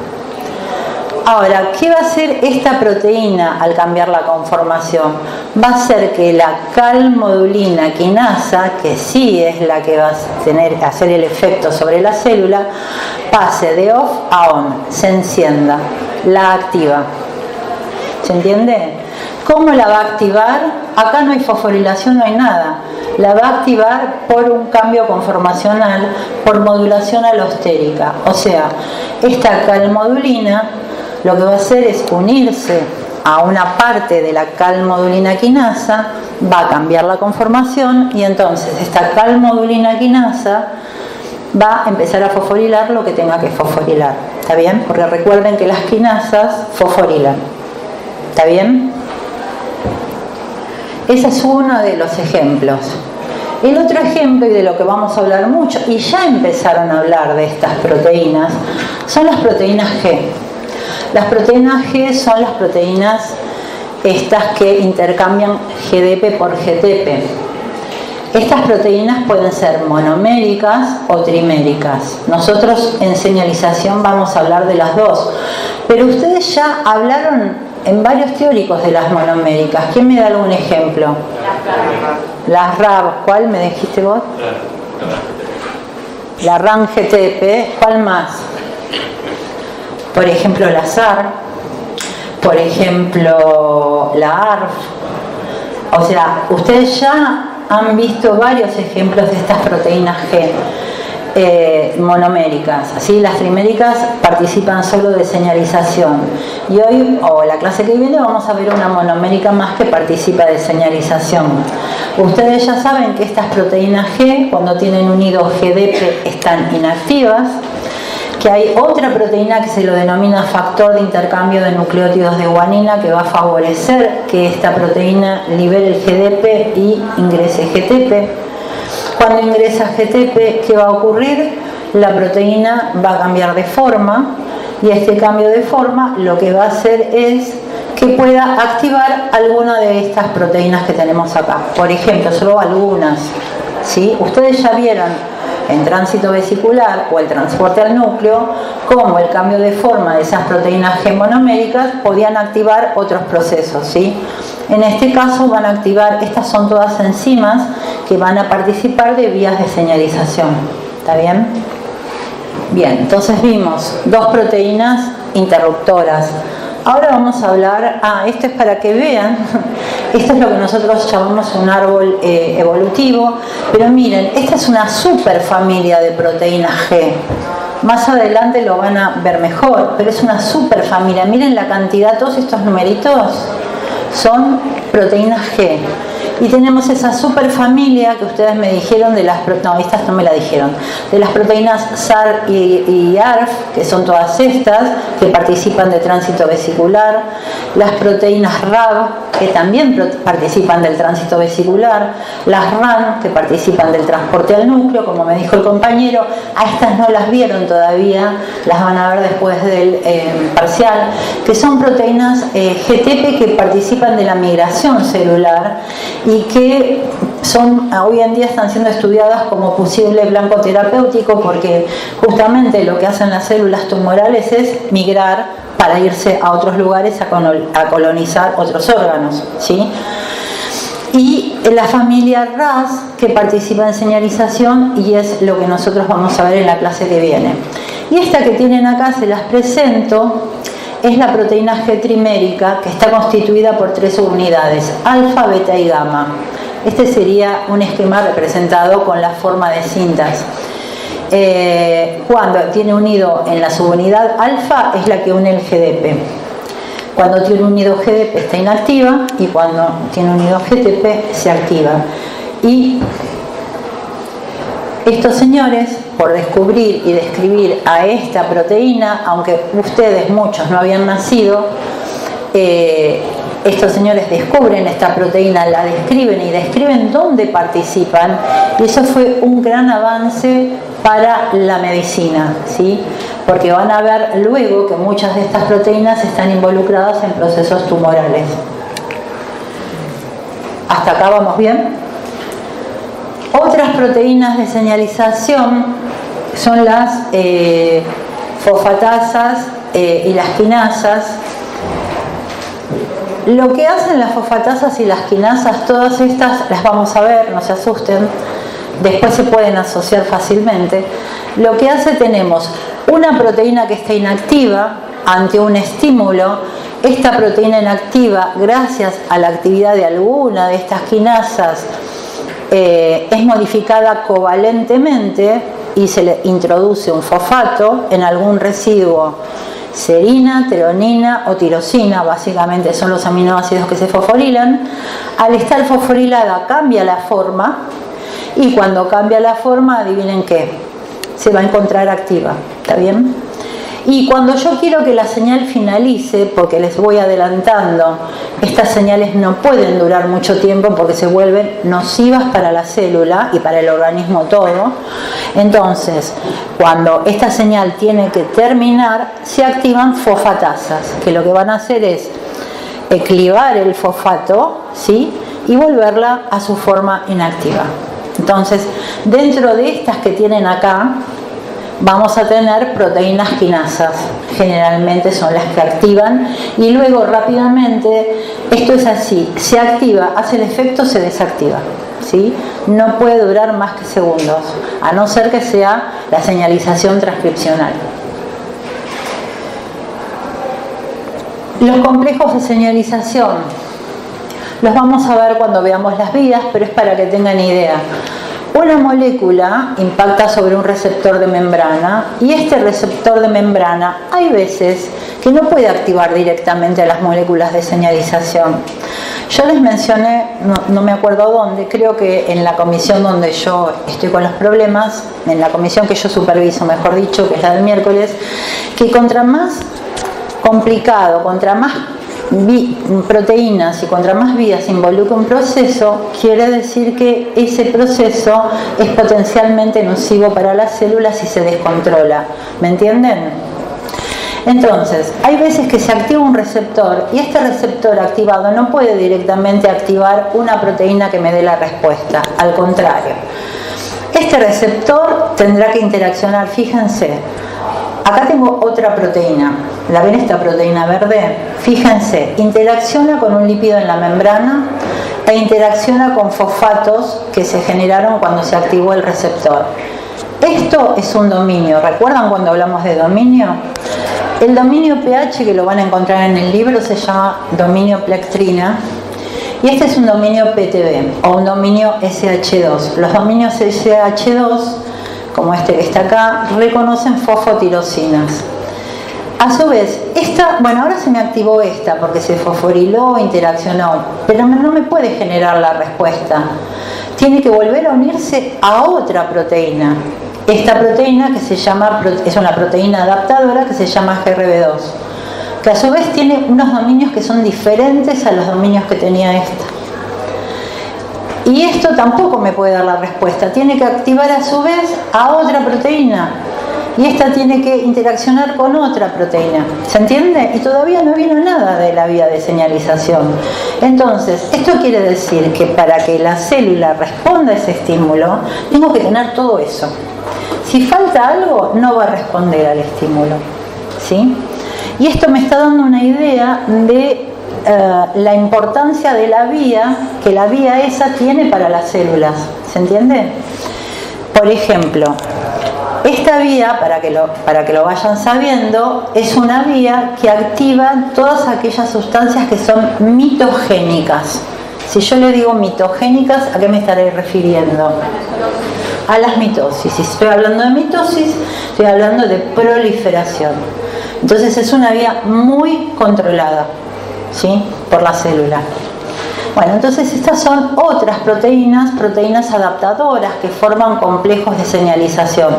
Speaker 1: Ahora, ¿qué va a hacer esta proteína al cambiar la conformación? Va a hacer que la calmodulina quinasa, que sí es la que va a hacer el efecto sobre la célula, pase de off a on, se encienda, la activa. ¿Se entiende? ¿Cómo la va a activar? Acá no hay fosforilación, no hay nada. La va a activar por un cambio conformacional, por modulación alostérica. O sea, esta calmodulina lo que va a hacer es unirse a una parte de la calmodulina quinasa, va a cambiar la conformación y entonces esta calmodulina quinasa va a empezar a fosforilar lo que tenga que fosforilar. ¿Está bien? Porque recuerden que las quinasas fosforilan. ¿Está bien? Ese es uno de los ejemplos. El otro ejemplo, y de lo que vamos a hablar mucho, y ya empezaron a hablar de estas proteínas, son las proteínas G. Las proteínas G son las proteínas estas que intercambian GDP por GTP. Estas proteínas pueden ser monoméricas o triméricas. Nosotros en señalización vamos a hablar de las dos, pero ustedes ya hablaron en varios teóricos de las monoméricas. ¿Quién me da algún ejemplo? Las RAB. ¿Cuál me dijiste vos? La RAM GTP. ¿Cuál más? Por ejemplo, la SAR, por ejemplo, la ARF. O sea, ustedes ya han visto varios ejemplos de estas proteínas G monoméricas. ¿Sí? Las triméricas participan solo de señalización. Y hoy, o la clase que viene, vamos a ver una monomérica más que participa de señalización. Ustedes ya saben que estas proteínas G, cuando tienen unido GDP, están inactivas. Que hay otra proteína que se lo denomina factor de intercambio de nucleótidos de guanina que va a favorecer que esta proteína libere el GDP y ingrese GTP. Cuando ingresa GTP, ¿qué va a ocurrir? La proteína va a cambiar de forma y este cambio de forma lo que va a hacer es que pueda activar alguna de estas proteínas que tenemos acá. Por ejemplo, solo algunas, ¿sí? Ustedes ya vieron en tránsito vesicular o el transporte al núcleo cómo el cambio de forma de esas proteínas G monoméricas podían activar otros procesos, ¿sí? En este caso van a activar, estas son todas enzimas que van a participar de vías de señalización. ¿Está bien? Bien, entonces vimos dos proteínas interruptoras. Ahora vamos a hablar, esto es para que vean, esto es lo que nosotros llamamos un árbol evolutivo, pero miren, esta es una superfamilia de proteínas G. Más adelante lo van a ver mejor, pero es una superfamilia. Miren la cantidad, todos estos numeritos son proteínas G. Y tenemos esa superfamilia que ustedes me dijeron de las, no, estas no me la dijeron, de las proteínas SAR y ARF, que son todas estas, que participan de tránsito vesicular, las proteínas RAB, que también participan del tránsito vesicular, las RAN, que participan del transporte al núcleo, como me dijo el compañero, a estas no las vieron todavía, las van a ver después del parcial, que son proteínas GTP que participan de la migración celular y que son, hoy en día están siendo estudiadas como posible blanco terapéutico porque justamente lo que hacen las células tumorales es migrar para irse a otros lugares a colonizar otros órganos, ¿sí? Y la familia RAS que participa en señalización y es lo que nosotros vamos a ver en la clase que viene. Y esta que tienen acá se las presento. Es la proteína G trimérica que está constituida por 3 subunidades, alfa, beta y gamma. Este sería un esquema representado con la forma de cintas. Cuando tiene unido en la subunidad alfa es la que une el GDP. Cuando tiene unido GDP está inactiva y cuando tiene unido GTP se activa. Y estos señores, por descubrir y describir a esta proteína, aunque ustedes muchos no habían nacido, estos señores descubren esta proteína, la describen y describen dónde participan, y eso fue un gran avance para la medicina, ¿sí? Porque van a ver luego que muchas de estas proteínas están involucradas en procesos tumorales. ¿Hasta acá vamos bien? Otras proteínas de señalización son las fosfatasas y las quinasas. Lo que hacen las fosfatasas y las quinasas, todas estas las vamos a ver, no se asusten, después se pueden asociar fácilmente. Lo que hace, tenemos una proteína que está inactiva ante un estímulo. Esta proteína inactiva, gracias a la actividad de alguna de estas quinasas, es modificada covalentemente y se le introduce un fosfato en algún residuo, serina, treonina o tirosina, básicamente son los aminoácidos que se fosforilan. Al estar fosforilada cambia la forma y cuando cambia la forma, adivinen qué, se va a encontrar activa, ¿está bien? Y cuando yo quiero que la señal finalice, porque les voy adelantando, estas señales no pueden durar mucho tiempo porque se vuelven nocivas para la célula y para el organismo todo. Entonces, cuando esta señal tiene que terminar, se activan fosfatasas, que lo que van a hacer es clivar el fosfato, ¿sí? Y volverla a su forma inactiva. Entonces, dentro de estas que tienen acá, vamos a tener proteínas quinasas, generalmente son las que activan y luego rápidamente, esto es así, se activa, hace el efecto, se desactiva, ¿sí? No puede durar más que segundos, a no ser que sea la señalización transcripcional. Los complejos de señalización los vamos a ver cuando veamos las vías, pero es para que tengan idea. Una molécula impacta sobre un receptor de membrana y este receptor de membrana hay veces que no puede activar directamente a las moléculas de señalización. Yo les mencioné, no me acuerdo dónde, creo que en la comisión donde yo estoy con los problemas, en la comisión que yo superviso, mejor dicho, que es la del miércoles, que contra más complicado, contra más proteínas y contra más vías involucra un proceso, quiere decir que ese proceso es potencialmente nocivo para las células si se descontrola. ¿Me entienden? Entonces, hay veces que se activa un receptor y este receptor activado no puede directamente activar una proteína que me dé la respuesta, al contrario. Este receptor tendrá que interaccionar, fíjense, acá tengo otra proteína, ¿la ven esta proteína verde? Fíjense, interacciona con un lípido en la membrana e interacciona con fosfatos que se generaron cuando se activó el receptor. Esto es un dominio, ¿recuerdan cuando hablamos de dominio? El dominio pH, que lo van a encontrar en el libro, se llama dominio plectrina. Y este es un dominio PTB o un dominio SH2. Los dominios SH2, como este que está acá, reconocen fosfotirosinas. A su vez, ahora se me activó esta porque se fosforiló, interaccionó, pero no me puede generar la respuesta. Tiene que volver a unirse a otra proteína. Esta proteína es una proteína adaptadora que se llama GRB2, que a su vez tiene unos dominios que son diferentes a los dominios que tenía esta. Y esto tampoco me puede dar la respuesta, tiene que activar a su vez a otra proteína. Y esta tiene que interaccionar con otra proteína. ¿Se entiende? Y todavía no vino nada de la vía de señalización. Entonces, esto quiere decir que para que la célula responda a ese estímulo, tengo que tener todo eso. Si falta algo, no va a responder al estímulo. ¿Sí? Y esto me está dando una idea de la importancia de la vía, que la vía esa tiene para las células. ¿Se entiende? Por ejemplo, esta vía, para que lo vayan sabiendo, es una vía que activa todas aquellas sustancias que son mitogénicas. Si yo le digo mitogénicas, ¿a qué me estaré refiriendo? A las mitosis. Si estoy hablando de mitosis, estoy hablando de proliferación. Entonces es una vía muy controlada, ¿sí?, por la célula. Bueno, entonces estas son otras proteínas adaptadoras que forman complejos de señalización.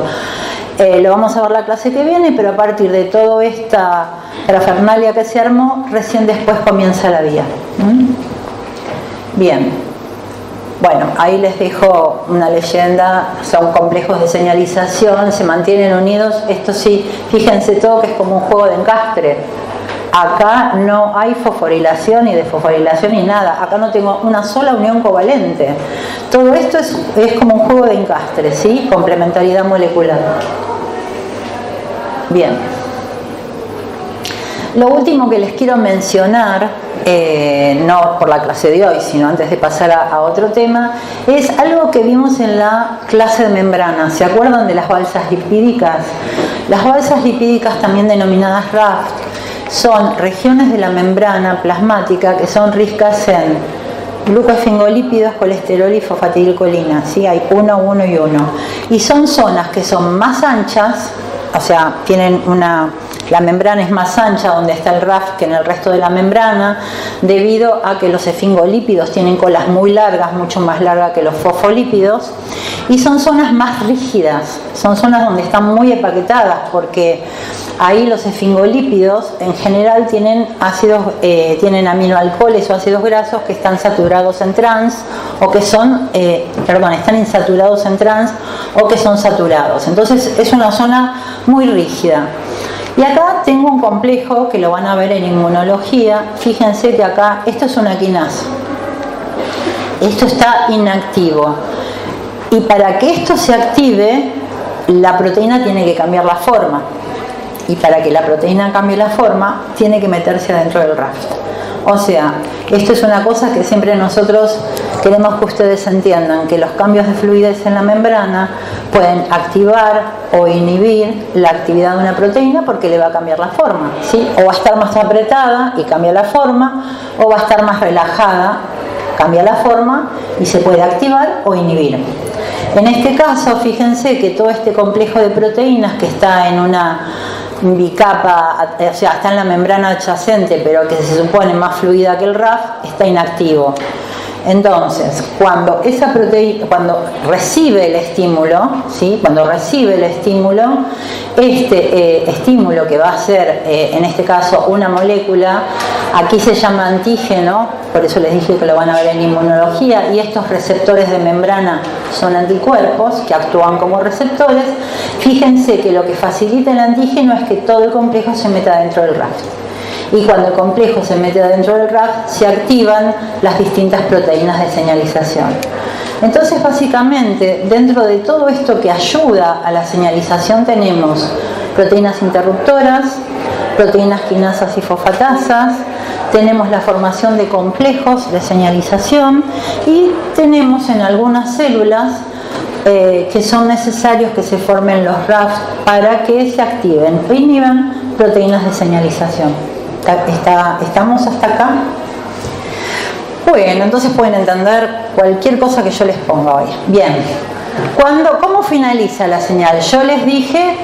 Speaker 1: Lo vamos a ver la clase que viene, pero a partir de toda esta parafernalia que se armó, recién después comienza la vía. Bien. Bueno, ahí les dejo una leyenda, son complejos de señalización, se mantienen unidos. Esto sí, fíjense todo que es como un juego de encastre. Acá no hay fosforilación ni desfosforilación ni nada. Acá no tengo una sola unión covalente. Todo esto es como un juego de encastre, ¿sí? Complementariedad molecular. Bien. Lo último que les quiero mencionar, no por la clase de hoy, sino antes de pasar a otro tema, es algo que vimos en la clase de membrana. ¿Se acuerdan de las balsas lipídicas? Las balsas lipídicas, también denominadas RAFT, son regiones de la membrana plasmática que son ricas en glucoesfingolípidos, colesterol y fosfatidilcolina. ¿Sí? Hay 1, 1 y 1. Y son zonas que son más anchas, o sea, la membrana es más ancha donde está el RAF que en el resto de la membrana, debido a que los esfingolípidos tienen colas muy largas, mucho más largas que los fosfolípidos, y son zonas más rígidas, son zonas donde están muy empaquetadas, porque ahí los esfingolípidos en general tienen tienen aminoalcoholes o ácidos grasos que están saturados en trans, o que están insaturados en trans, o que son saturados. Entonces es una zona muy rígida. Y acá tengo un complejo que lo van a ver en inmunología. Fíjense que acá, esto es una quinasa. Esto está inactivo. Y para que esto se active, la proteína tiene que cambiar la forma. Y para que la proteína cambie la forma, tiene que meterse adentro del RAFT. O sea, esto es una cosa que siempre nosotros queremos que ustedes entiendan, que los cambios de fluidez en la membrana pueden activar o inhibir la actividad de una proteína porque le va a cambiar la forma, ¿sí? O va a estar más apretada y cambia la forma, o va a estar más relajada, cambia la forma y se puede activar o inhibir. En este caso, fíjense que todo este complejo de proteínas que está en una bicapa, o sea, está en la membrana adyacente, pero que se supone más fluida que el RAF, está inactivo. Entonces, cuando esa proteína, cuando recibe el estímulo, ¿sí? Este estímulo que va a ser, en este caso, una molécula Aquí se llama antígeno, por eso les dije que lo van a ver en inmunología, y estos receptores de membrana son anticuerpos que actúan como receptores. Fíjense que lo que facilita el antígeno es que todo el complejo se meta dentro del RAF. Y cuando el complejo se mete dentro del RAF, se activan las distintas proteínas de señalización. Entonces, básicamente, dentro de todo esto que ayuda a la señalización tenemos proteínas interruptoras, proteínas quinasas y fosfatasas, tenemos la formación de complejos de señalización y tenemos en algunas células que son necesarios que se formen los RAF para que se activen o inhiban proteínas de señalización. ¿Estamos hasta acá? Bueno, entonces pueden entender cualquier cosa que yo les ponga hoy. Bien, ¿cómo finaliza la señal? Yo les dije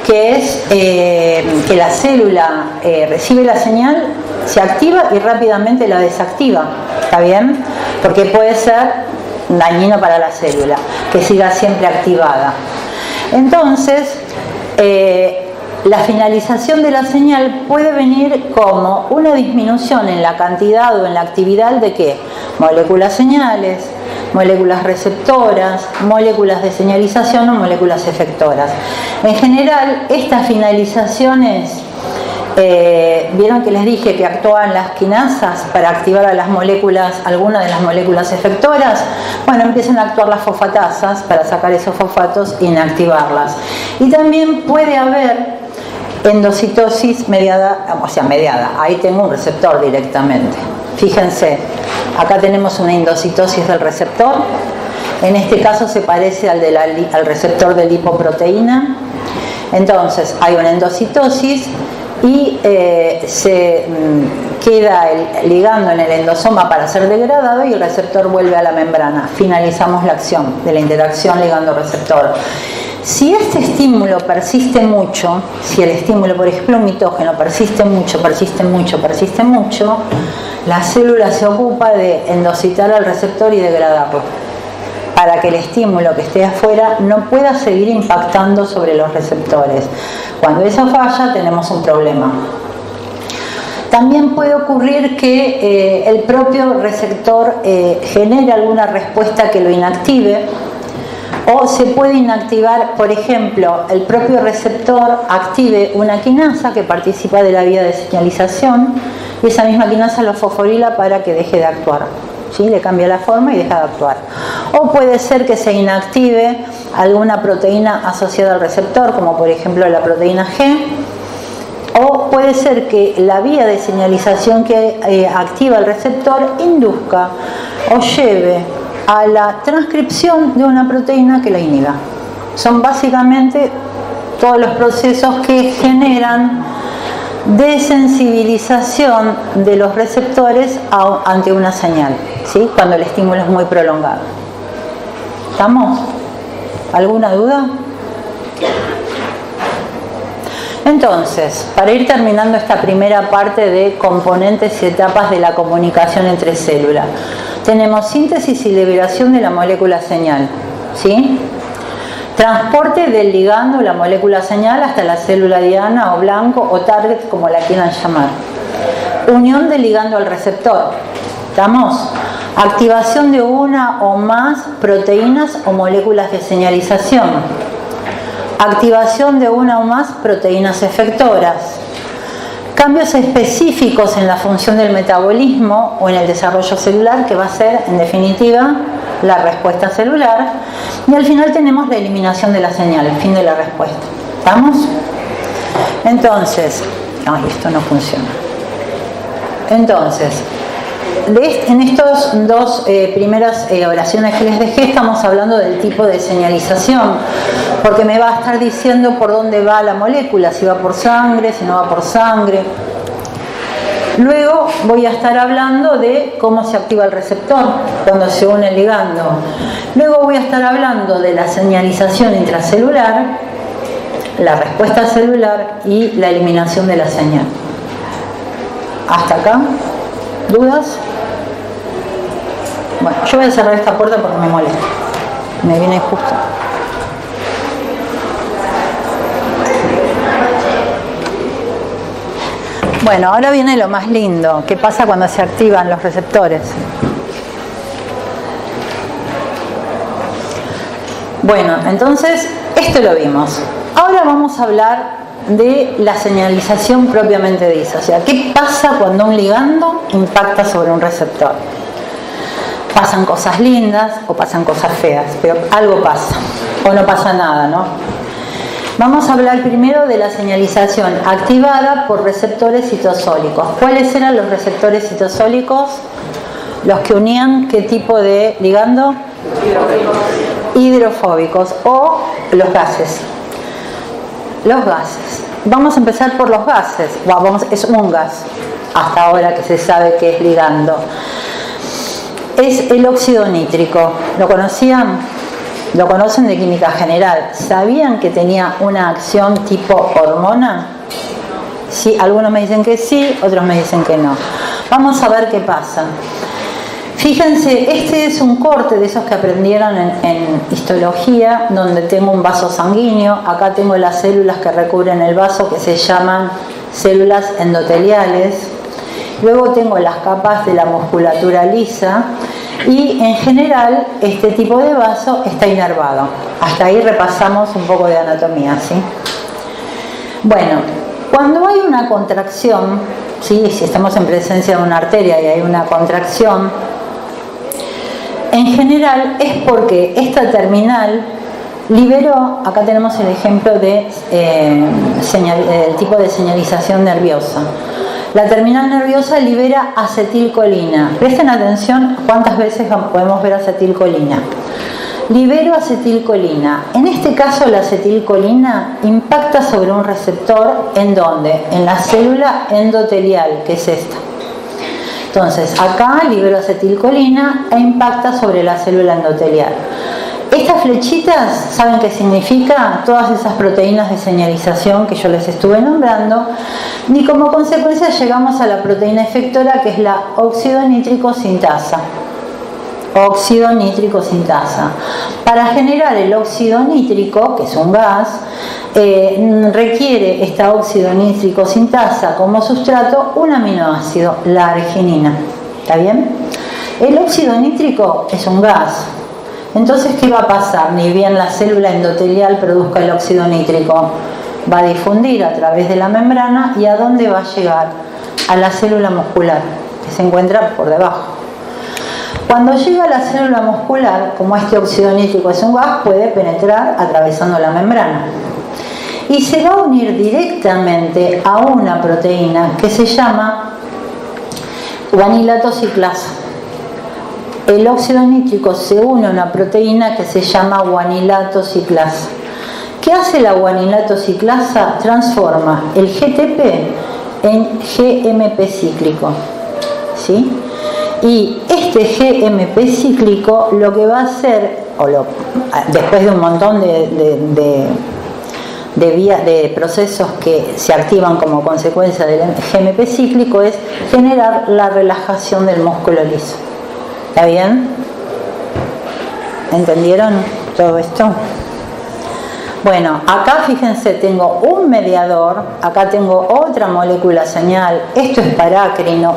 Speaker 1: que es que la célula recibe la señal, se activa y rápidamente la desactiva. ¿Está bien? Porque puede ser dañino para la célula, que siga siempre activada. Entonces, la finalización de la señal puede venir como una disminución en la cantidad o en la actividad de ¿qué? Moléculas señales, moléculas receptoras, moléculas de señalización o moléculas efectoras. En general, estas finalizaciones, vieron que les dije que actúan las quinasas para activar a las moléculas, algunas de las moléculas efectoras. Bueno, empiezan a actuar las fosfatasas para sacar esos fosfatos e inactivarlas. Y también puede haber endocitosis mediada, ahí tengo un receptor directamente. Fíjense, acá tenemos una endocitosis del receptor. En este caso se parece al receptor de lipoproteína. Entonces hay una endocitosis y se queda el ligando en el endosoma para ser degradado y el receptor vuelve a la membrana. Finalizamos la acción de la interacción ligando-receptor. Si este estímulo persiste mucho, si el estímulo, por ejemplo, un mitógeno persiste mucho, la célula se ocupa de endocitar al receptor y degradarlo, para que el estímulo que esté afuera no pueda seguir impactando sobre los receptores. Cuando eso falla, tenemos un problema. También puede ocurrir que el propio receptor genere alguna respuesta que lo inactive, o se puede inactivar, por ejemplo, el propio receptor active una quinasa que participa de la vía de señalización y esa misma quinasa lo fosforila para que deje de actuar. ¿Sí? Le cambia la forma y deja de actuar. O puede ser que se inactive alguna proteína asociada al receptor, como por ejemplo la proteína G, o puede ser que la vía de señalización que activa el receptor induzca o lleve a la transcripción de una proteína que la inhiba. Son básicamente todos los procesos que generan desensibilización de los receptores ante una señal, ¿sí? Cuando el estímulo es muy prolongado. ¿Estamos? ¿Alguna duda? Entonces, para ir terminando esta primera parte de componentes y etapas de la comunicación entre células, tenemos síntesis y liberación de la molécula señal, ¿sí? Transporte del ligando, la molécula señal, hasta la célula diana o blanco o target, como la quieran llamar. Unión del ligando al receptor. ¿Estamos? Activación de una o más proteínas o moléculas de señalización. Activación de una o más proteínas efectoras. Cambios específicos en la función del metabolismo o en el desarrollo celular, que va a ser, en definitiva, la respuesta celular. Y al final tenemos la eliminación de la señal, el fin de la respuesta. ¿Estamos? Entonces, esto no funciona. Entonces, en estas dos primeras oraciones que les dejé, estamos hablando del tipo de señalización, porque me va a estar diciendo por dónde va la molécula, si va por sangre, si no va por sangre. Luego voy a estar hablando de cómo se activa el receptor cuando se une el ligando. Luego voy a estar hablando de la señalización intracelular, la respuesta celular y la eliminación de la señal. ¿Hasta acá? ¿Dudas? Bueno, yo voy a cerrar esta puerta porque me molesta. Me viene justo. Bueno, ahora viene lo más lindo. ¿Qué pasa cuando se activan los receptores? Bueno, entonces, esto lo vimos. Ahora vamos a hablar de la señalización propiamente dicha. O sea, ¿qué pasa cuando un ligando impacta sobre un receptor? Pasan cosas lindas o pasan cosas feas, pero algo pasa. O no pasa nada, ¿no? Vamos a hablar primero de la señalización activada por receptores citosólicos. ¿Cuáles eran los receptores citosólicos? Los que unían ¿qué tipo de ligando? Hidrofóbicos o los gases. Los gases. Vamos a empezar por los gases. Es un gas, hasta ahora que se sabe que es ligando. Es el óxido nítrico. ¿Lo conocían? Lo conocen de química general. ¿Sabían que tenía una acción tipo hormona? Sí, algunos me dicen que sí, otros me dicen que no. Vamos a ver qué pasa. Fíjense, este es un corte de esos que aprendieron en histología, donde tengo un vaso sanguíneo. Acá tengo las células que recubren el vaso, que se llaman células endoteliales. Luego tengo las capas de la musculatura lisa. Y en general este tipo de vaso está inervado. Hasta ahí repasamos un poco de anatomía, ¿sí? Bueno, cuando hay una contracción, ¿sí? Si estamos en presencia de una arteria y hay una contracción, en general es porque esta terminal liberó, acá tenemos el ejemplo de el tipo de señalización nerviosa. La terminal nerviosa libera acetilcolina. Presten atención cuántas veces podemos ver acetilcolina. Libero acetilcolina. En este caso la acetilcolina impacta sobre un receptor, ¿en dónde? En la célula endotelial, que es esta. Entonces, acá libero acetilcolina e impacta sobre la célula endotelial. Estas flechitas, ¿saben qué significa? Todas esas proteínas de señalización que yo les estuve nombrando, y como consecuencia llegamos a la proteína efectora, que es la óxido nítrico sintasa. Óxido nítrico sintasa. Para generar el óxido nítrico, que es un gas, requiere esta óxido nítrico sintasa como sustrato un aminoácido, la arginina. ¿Está bien? El óxido nítrico es un gas. Entonces, ¿qué va a pasar? Ni bien la célula endotelial produzca el óxido nítrico, va a difundir a través de la membrana. ¿Y a dónde va a llegar? A la célula muscular, que se encuentra por debajo. Cuando llega a la célula muscular, como este óxido nítrico es un gas, puede penetrar atravesando la membrana. Y se va a unir directamente a una proteína que se llama guanilato ciclasa. El óxido nítrico se une a una proteína que se llama guanilato ciclasa. ¿Qué hace la guanilato ciclasa? Transforma el GTP en GMP cíclico. ¿Sí? Y este GMP cíclico lo que va a hacer, después de un montón de procesos que se activan como consecuencia del GMP cíclico, es generar la relajación del músculo liso. ¿Está bien? ¿Entendieron todo esto? Bueno, acá fíjense, tengo un mediador, acá tengo otra molécula señal, esto es parácrino,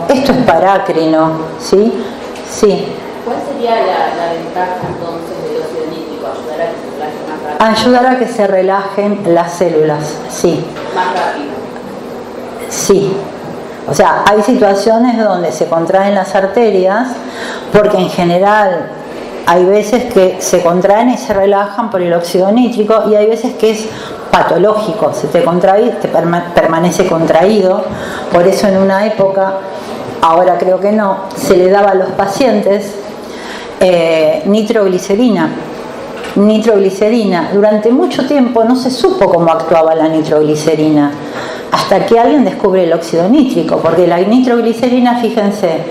Speaker 1: ¿sí? Sí.
Speaker 2: ¿Cuál sería la ventaja entonces del óxido nítrico? ¿Ayudar a que se relajen más rápido?
Speaker 1: Ayudar a que se relajen las células, sí.
Speaker 2: Más rápido.
Speaker 1: Sí. O sea, hay situaciones donde se contraen las arterias, porque en general hay veces que se contraen y se relajan por el óxido nítrico, y hay veces que es patológico, se te contrae, permanece contraído. Por eso en una época, ahora creo que no, se le daba a los pacientes nitroglicerina. Durante mucho tiempo no se supo cómo actuaba la nitroglicerina, hasta que alguien descubre el óxido nítrico, porque la nitroglicerina, fíjense,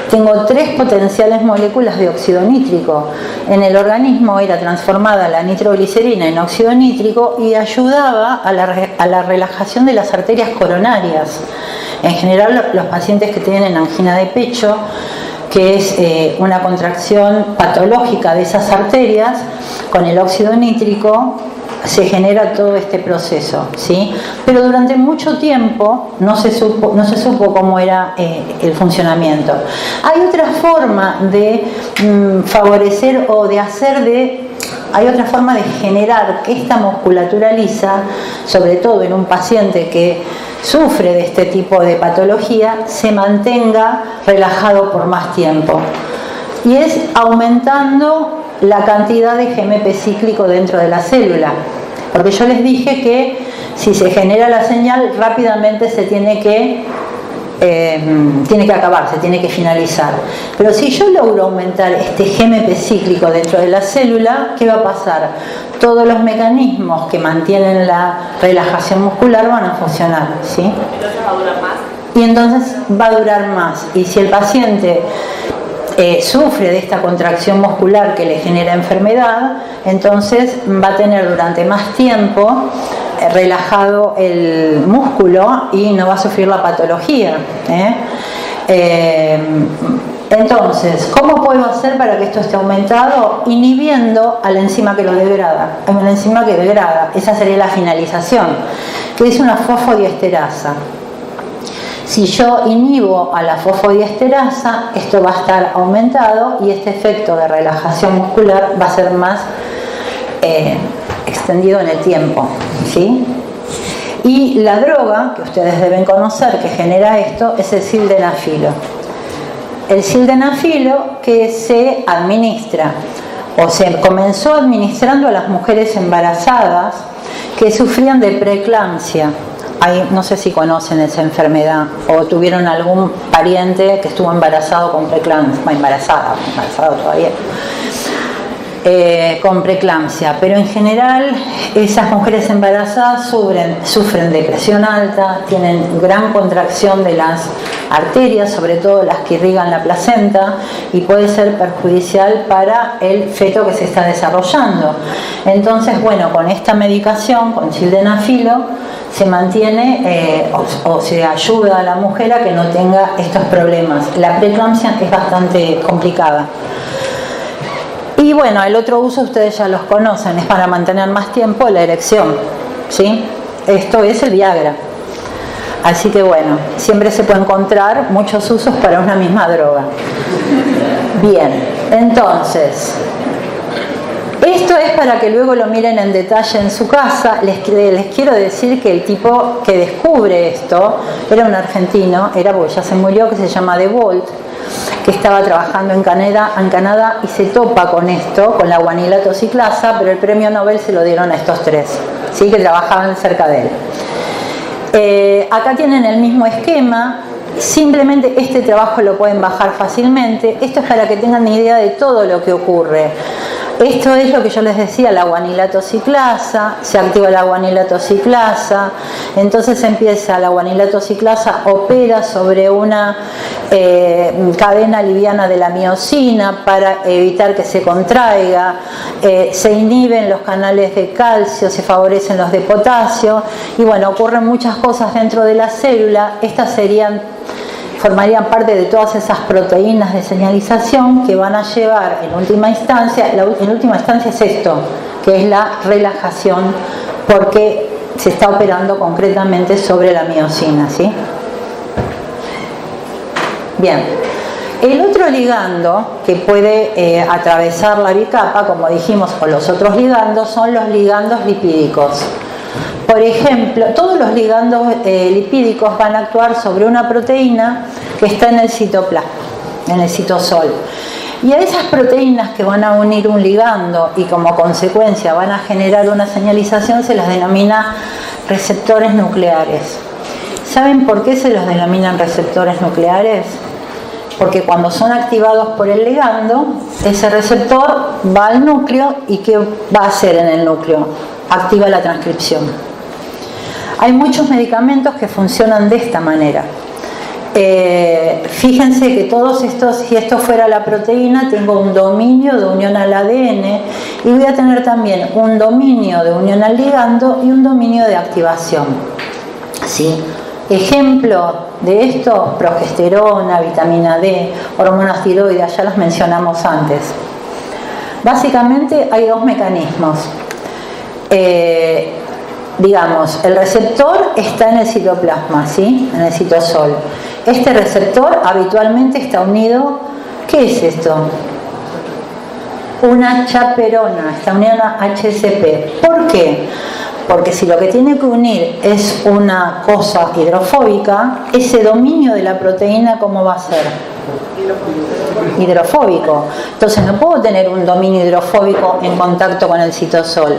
Speaker 1: tengo 3 potenciales moléculas de óxido nítrico. En el organismo era transformada la nitroglicerina en óxido nítrico y ayudaba a la relajación de las arterias coronarias. En general, los pacientes que tienen angina de pecho, que es una contracción patológica de esas arterias, con el óxido nítrico se genera todo este proceso, ¿sí? Pero durante mucho tiempo no se supo cómo era el funcionamiento. Hay otra forma de favorecer o de hay otra forma de generar que esta musculatura lisa, sobre todo en un paciente que sufre de este tipo de patología, se mantenga relajado por más tiempo. Y es aumentando la cantidad de GMP cíclico dentro de la célula. Porque yo les dije que si se genera la señal, rápidamente se tiene que acabar, se tiene que finalizar. Pero si yo logro aumentar este GMP cíclico dentro de la célula, ¿qué va a pasar? Todos los mecanismos que mantienen la relajación muscular van a funcionar, ¿sí?
Speaker 2: Entonces va a durar más.
Speaker 1: Y entonces va a durar más. Y si el paciente sufre de esta contracción muscular que le genera enfermedad, entonces va a tener durante más tiempo relajado el músculo y no va a sufrir la patología. Entonces, ¿cómo puedo hacer para que esto esté aumentado? Inhibiendo a la enzima que lo degrada. Hay una enzima que degrada, esa sería la finalización, que es una fosfodiesterasa. Si yo inhibo a la fosfodiesterasa, esto va a estar aumentado y este efecto de relajación muscular va a ser más extendido en el tiempo, ¿sí? Y la droga, que ustedes deben conocer, que genera esto, es el sildenafilo. El sildenafilo que se administra, o se comenzó administrando a las mujeres embarazadas que sufrían de preeclampsia. No sé si conocen esa enfermedad o tuvieron algún pariente que estuvo embarazado con preeclampsia, embarazado todavía, con preeclampsia, pero en general esas mujeres embarazadas sufren de presión alta, tienen gran contracción de las arterias, sobre todo las que irrigan la placenta, y puede ser perjudicial para el feto que se está desarrollando. Entonces, bueno, con esta medicación, con sildenafilo, se mantiene o se ayuda a la mujer a que no tenga estos problemas. La preeclampsia es bastante complicada. Y bueno, el otro uso ustedes ya los conocen, es para mantener más tiempo la erección, ¿sí? Esto es el Viagra. Así que bueno, siempre se puede encontrar muchos usos para una misma droga. Bien, entonces, esto es para que luego lo miren en detalle en su casa. Les quiero decir que el tipo que descubre esto era un argentino, porque ya se murió, que se llama De Bolt, que estaba trabajando en Canadá y se topa con esto, con la guanilato ciclasa, pero el premio Nobel se lo dieron a estos tres, ¿sí? Que trabajaban cerca de él. Acá tienen el mismo esquema, simplemente este trabajo lo pueden bajar fácilmente. Esto es para que tengan idea de todo lo que ocurre. Esto es lo que yo les decía, la guanilato ciclasa, se activa la guanilato ciclasa, entonces empieza la guanilato ciclasa, opera sobre una cadena liviana de la miosina para evitar que se contraiga, se inhiben los canales de calcio, se favorecen los de potasio, y bueno, ocurren muchas cosas dentro de la célula. Estas formarían parte de todas esas proteínas de señalización que van a llevar en última instancia es esto, que es la relajación, porque se está operando concretamente sobre la miosina, ¿sí? Bien, el otro ligando que puede atravesar la bicapa, como dijimos, o los otros ligandos, son los ligandos lipídicos. Por ejemplo, todos los ligandos lipídicos van a actuar sobre una proteína que está en el citoplasma, en el citosol. Y a esas proteínas que van a unir un ligando y como consecuencia van a generar una señalización se las denomina receptores nucleares. ¿Saben por qué se los denominan receptores nucleares? Porque cuando son activados por el ligando, ese receptor va al núcleo y ¿qué va a hacer en el núcleo? Activa la transcripción. Hay muchos medicamentos que funcionan de esta manera. Fíjense que todos estos, si esto fuera la proteína, tengo un dominio de unión al ADN y voy a tener también un dominio de unión al ligando y un dominio de activación. ¿Sí? Ejemplo de esto, progesterona, vitamina D, hormonas tiroides, ya las mencionamos antes. Básicamente hay dos mecanismos. digamos, el receptor está en el citoplasma, ¿sí? En el citosol. Este receptor habitualmente está unido, ¿qué es esto? Una chaperona, está unida a una HCP. ¿Por qué? Porque si lo que tiene que unir es una cosa hidrofóbica, ese dominio de la proteína, ¿cómo va a ser? Hidrofóbico. Entonces no puedo tener un dominio hidrofóbico en contacto con el citosol.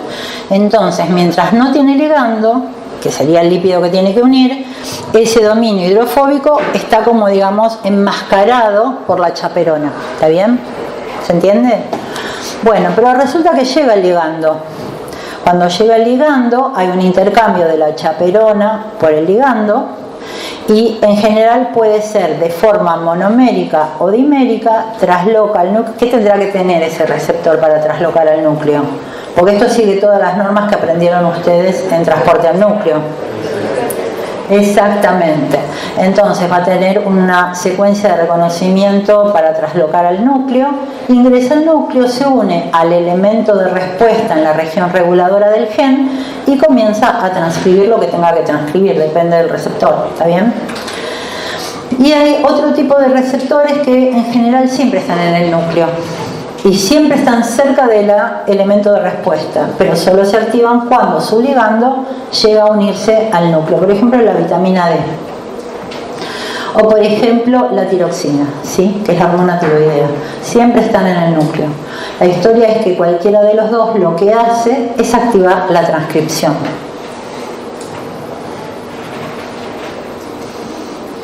Speaker 1: Entonces, mientras no tiene ligando, que sería el lípido que tiene que unir, ese dominio hidrofóbico está como, digamos, enmascarado por la chaperona. ¿Está bien? ¿Se entiende? Bueno, pero resulta que llega el ligando. Cuando llega el ligando hay un intercambio de la chaperona por el ligando y en general puede ser de forma monomérica o dimérica, trasloca al núcleo. ¿Qué tendrá que tener ese receptor para traslocar al núcleo? Porque esto sigue todas las normas que aprendieron ustedes en transporte al núcleo. Exactamente. Entonces va a tener una secuencia de reconocimiento para traslocar al núcleo. Ingresa al núcleo, se une al elemento de respuesta en la región reguladora del gen y comienza a transcribir lo que tenga que transcribir, depende del receptor. ¿Está bien? Y hay otro tipo de receptores que en general siempre están en el núcleo y siempre están cerca del elemento de respuesta, pero solo se activan cuando su ligando llega a unirse al núcleo. Por ejemplo, la vitamina D. O por ejemplo, la tiroxina, ¿sí? Que es la hormona tiroidea. Siempre están en el núcleo. La historia es que cualquiera de los dos lo que hace es activar la transcripción.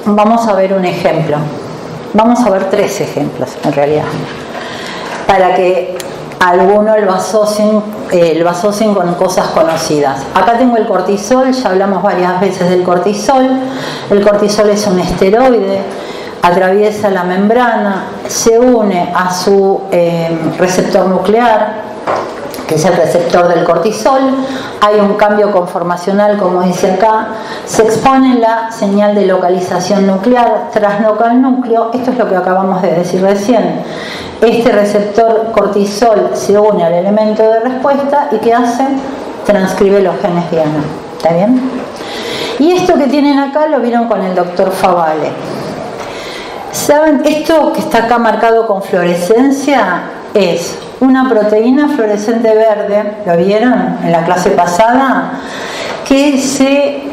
Speaker 1: Vamos a ver un ejemplo. Vamos a ver 3 ejemplos, en realidad, para que algunos lo asocien con cosas conocidas. Acá tengo el cortisol, ya hablamos varias veces del cortisol. El cortisol es un esteroide, atraviesa la membrana, se une a su receptor nuclear, que es el receptor del cortisol. Hay un cambio conformacional, como dice acá, se expone la señal de localización nuclear, trasloca al núcleo. Esto es lo que acabamos de decir recién. Este receptor cortisol se une al elemento de respuesta y ¿qué hace? Transcribe los genes diana. ¿Está bien? Y esto que tienen acá lo vieron con el doctor Favale. ¿Saben? Esto que está acá marcado con fluorescencia es una proteína fluorescente verde, ¿lo vieron en la clase pasada? Que se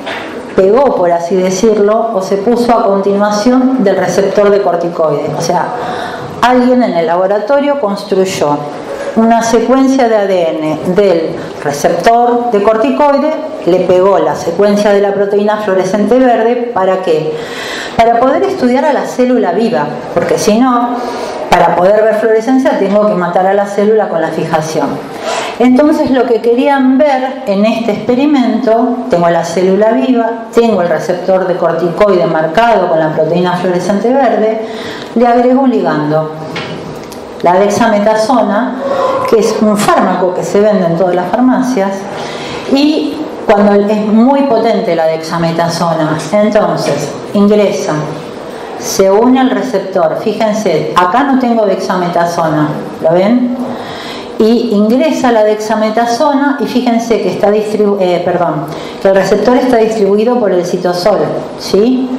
Speaker 1: pegó, por así decirlo, o se puso a continuación del receptor de corticoide. O sea, alguien en el laboratorio construyó una secuencia de ADN del receptor de corticoide, le pegó la secuencia de la proteína fluorescente verde. ¿Para qué? Para poder estudiar a la célula viva, porque si no, para poder ver fluorescencia tengo que matar a la célula con la fijación. Entonces lo que querían ver en este experimento, tengo la célula viva, tengo el receptor de corticoide marcado con la proteína fluorescente verde, le agrego un ligando, la dexametasona, que es un fármaco que se vende en todas las farmacias, y cuando es muy potente la dexametasona, entonces ingresa, se une al receptor. Fíjense, acá no tengo dexametasona, ¿lo ven? Y ingresa la dexametasona y fíjense que está que el receptor está distribuido por el citosol, ¿sí?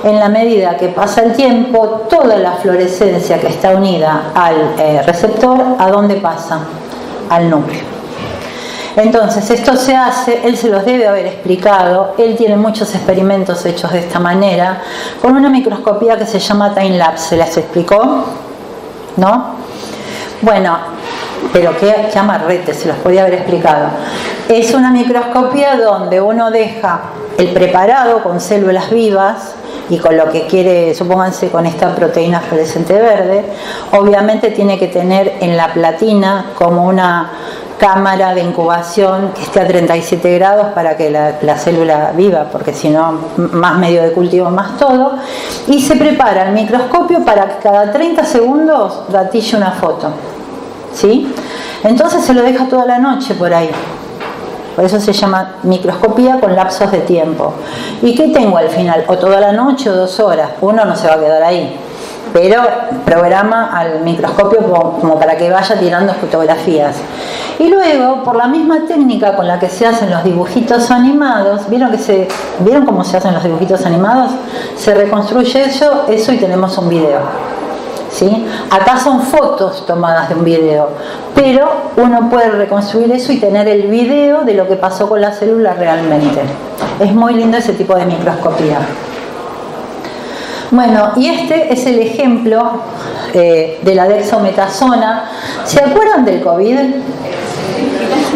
Speaker 1: En la medida que pasa el tiempo, toda la fluorescencia que está unida al receptor, ¿a dónde pasa? Al núcleo. Entonces esto se hace, él se los debe haber explicado, él tiene muchos experimentos hechos de esta manera, con una microscopía que se llama time lapse. ¿Se las explicó? ¿No? Bueno, pero qué amarrete, se los podía haber explicado. Es una microscopía donde uno deja el preparado con células vivas y con lo que quiere, supónganse con esta proteína fluorescente verde. Obviamente tiene que tener en la platina como una cámara de incubación que esté a 37 grados para que la célula viva, porque si no, más medio de cultivo, más todo. Y se prepara el microscopio para que cada 30 segundos gatille una foto, ¿sí? Entonces se lo deja toda la noche por ahí. Por eso se llama microscopía con lapsos de tiempo. ¿Y qué tengo al final? O toda la noche o 2 horas. Uno no se va a quedar ahí, pero programa al microscopio como para que vaya tirando fotografías. Y luego, por la misma técnica con la que se hacen los dibujitos animados, ¿vieron cómo se hacen los dibujitos animados? Se reconstruye eso y tenemos un video. ¿Sí? Acá son fotos tomadas de un video, pero uno puede reconstruir eso y tener el video de lo que pasó con la célula realmente. Es muy lindo ese tipo de microscopía. Bueno, y este es el ejemplo de la dexametasona. ¿Se acuerdan del COVID?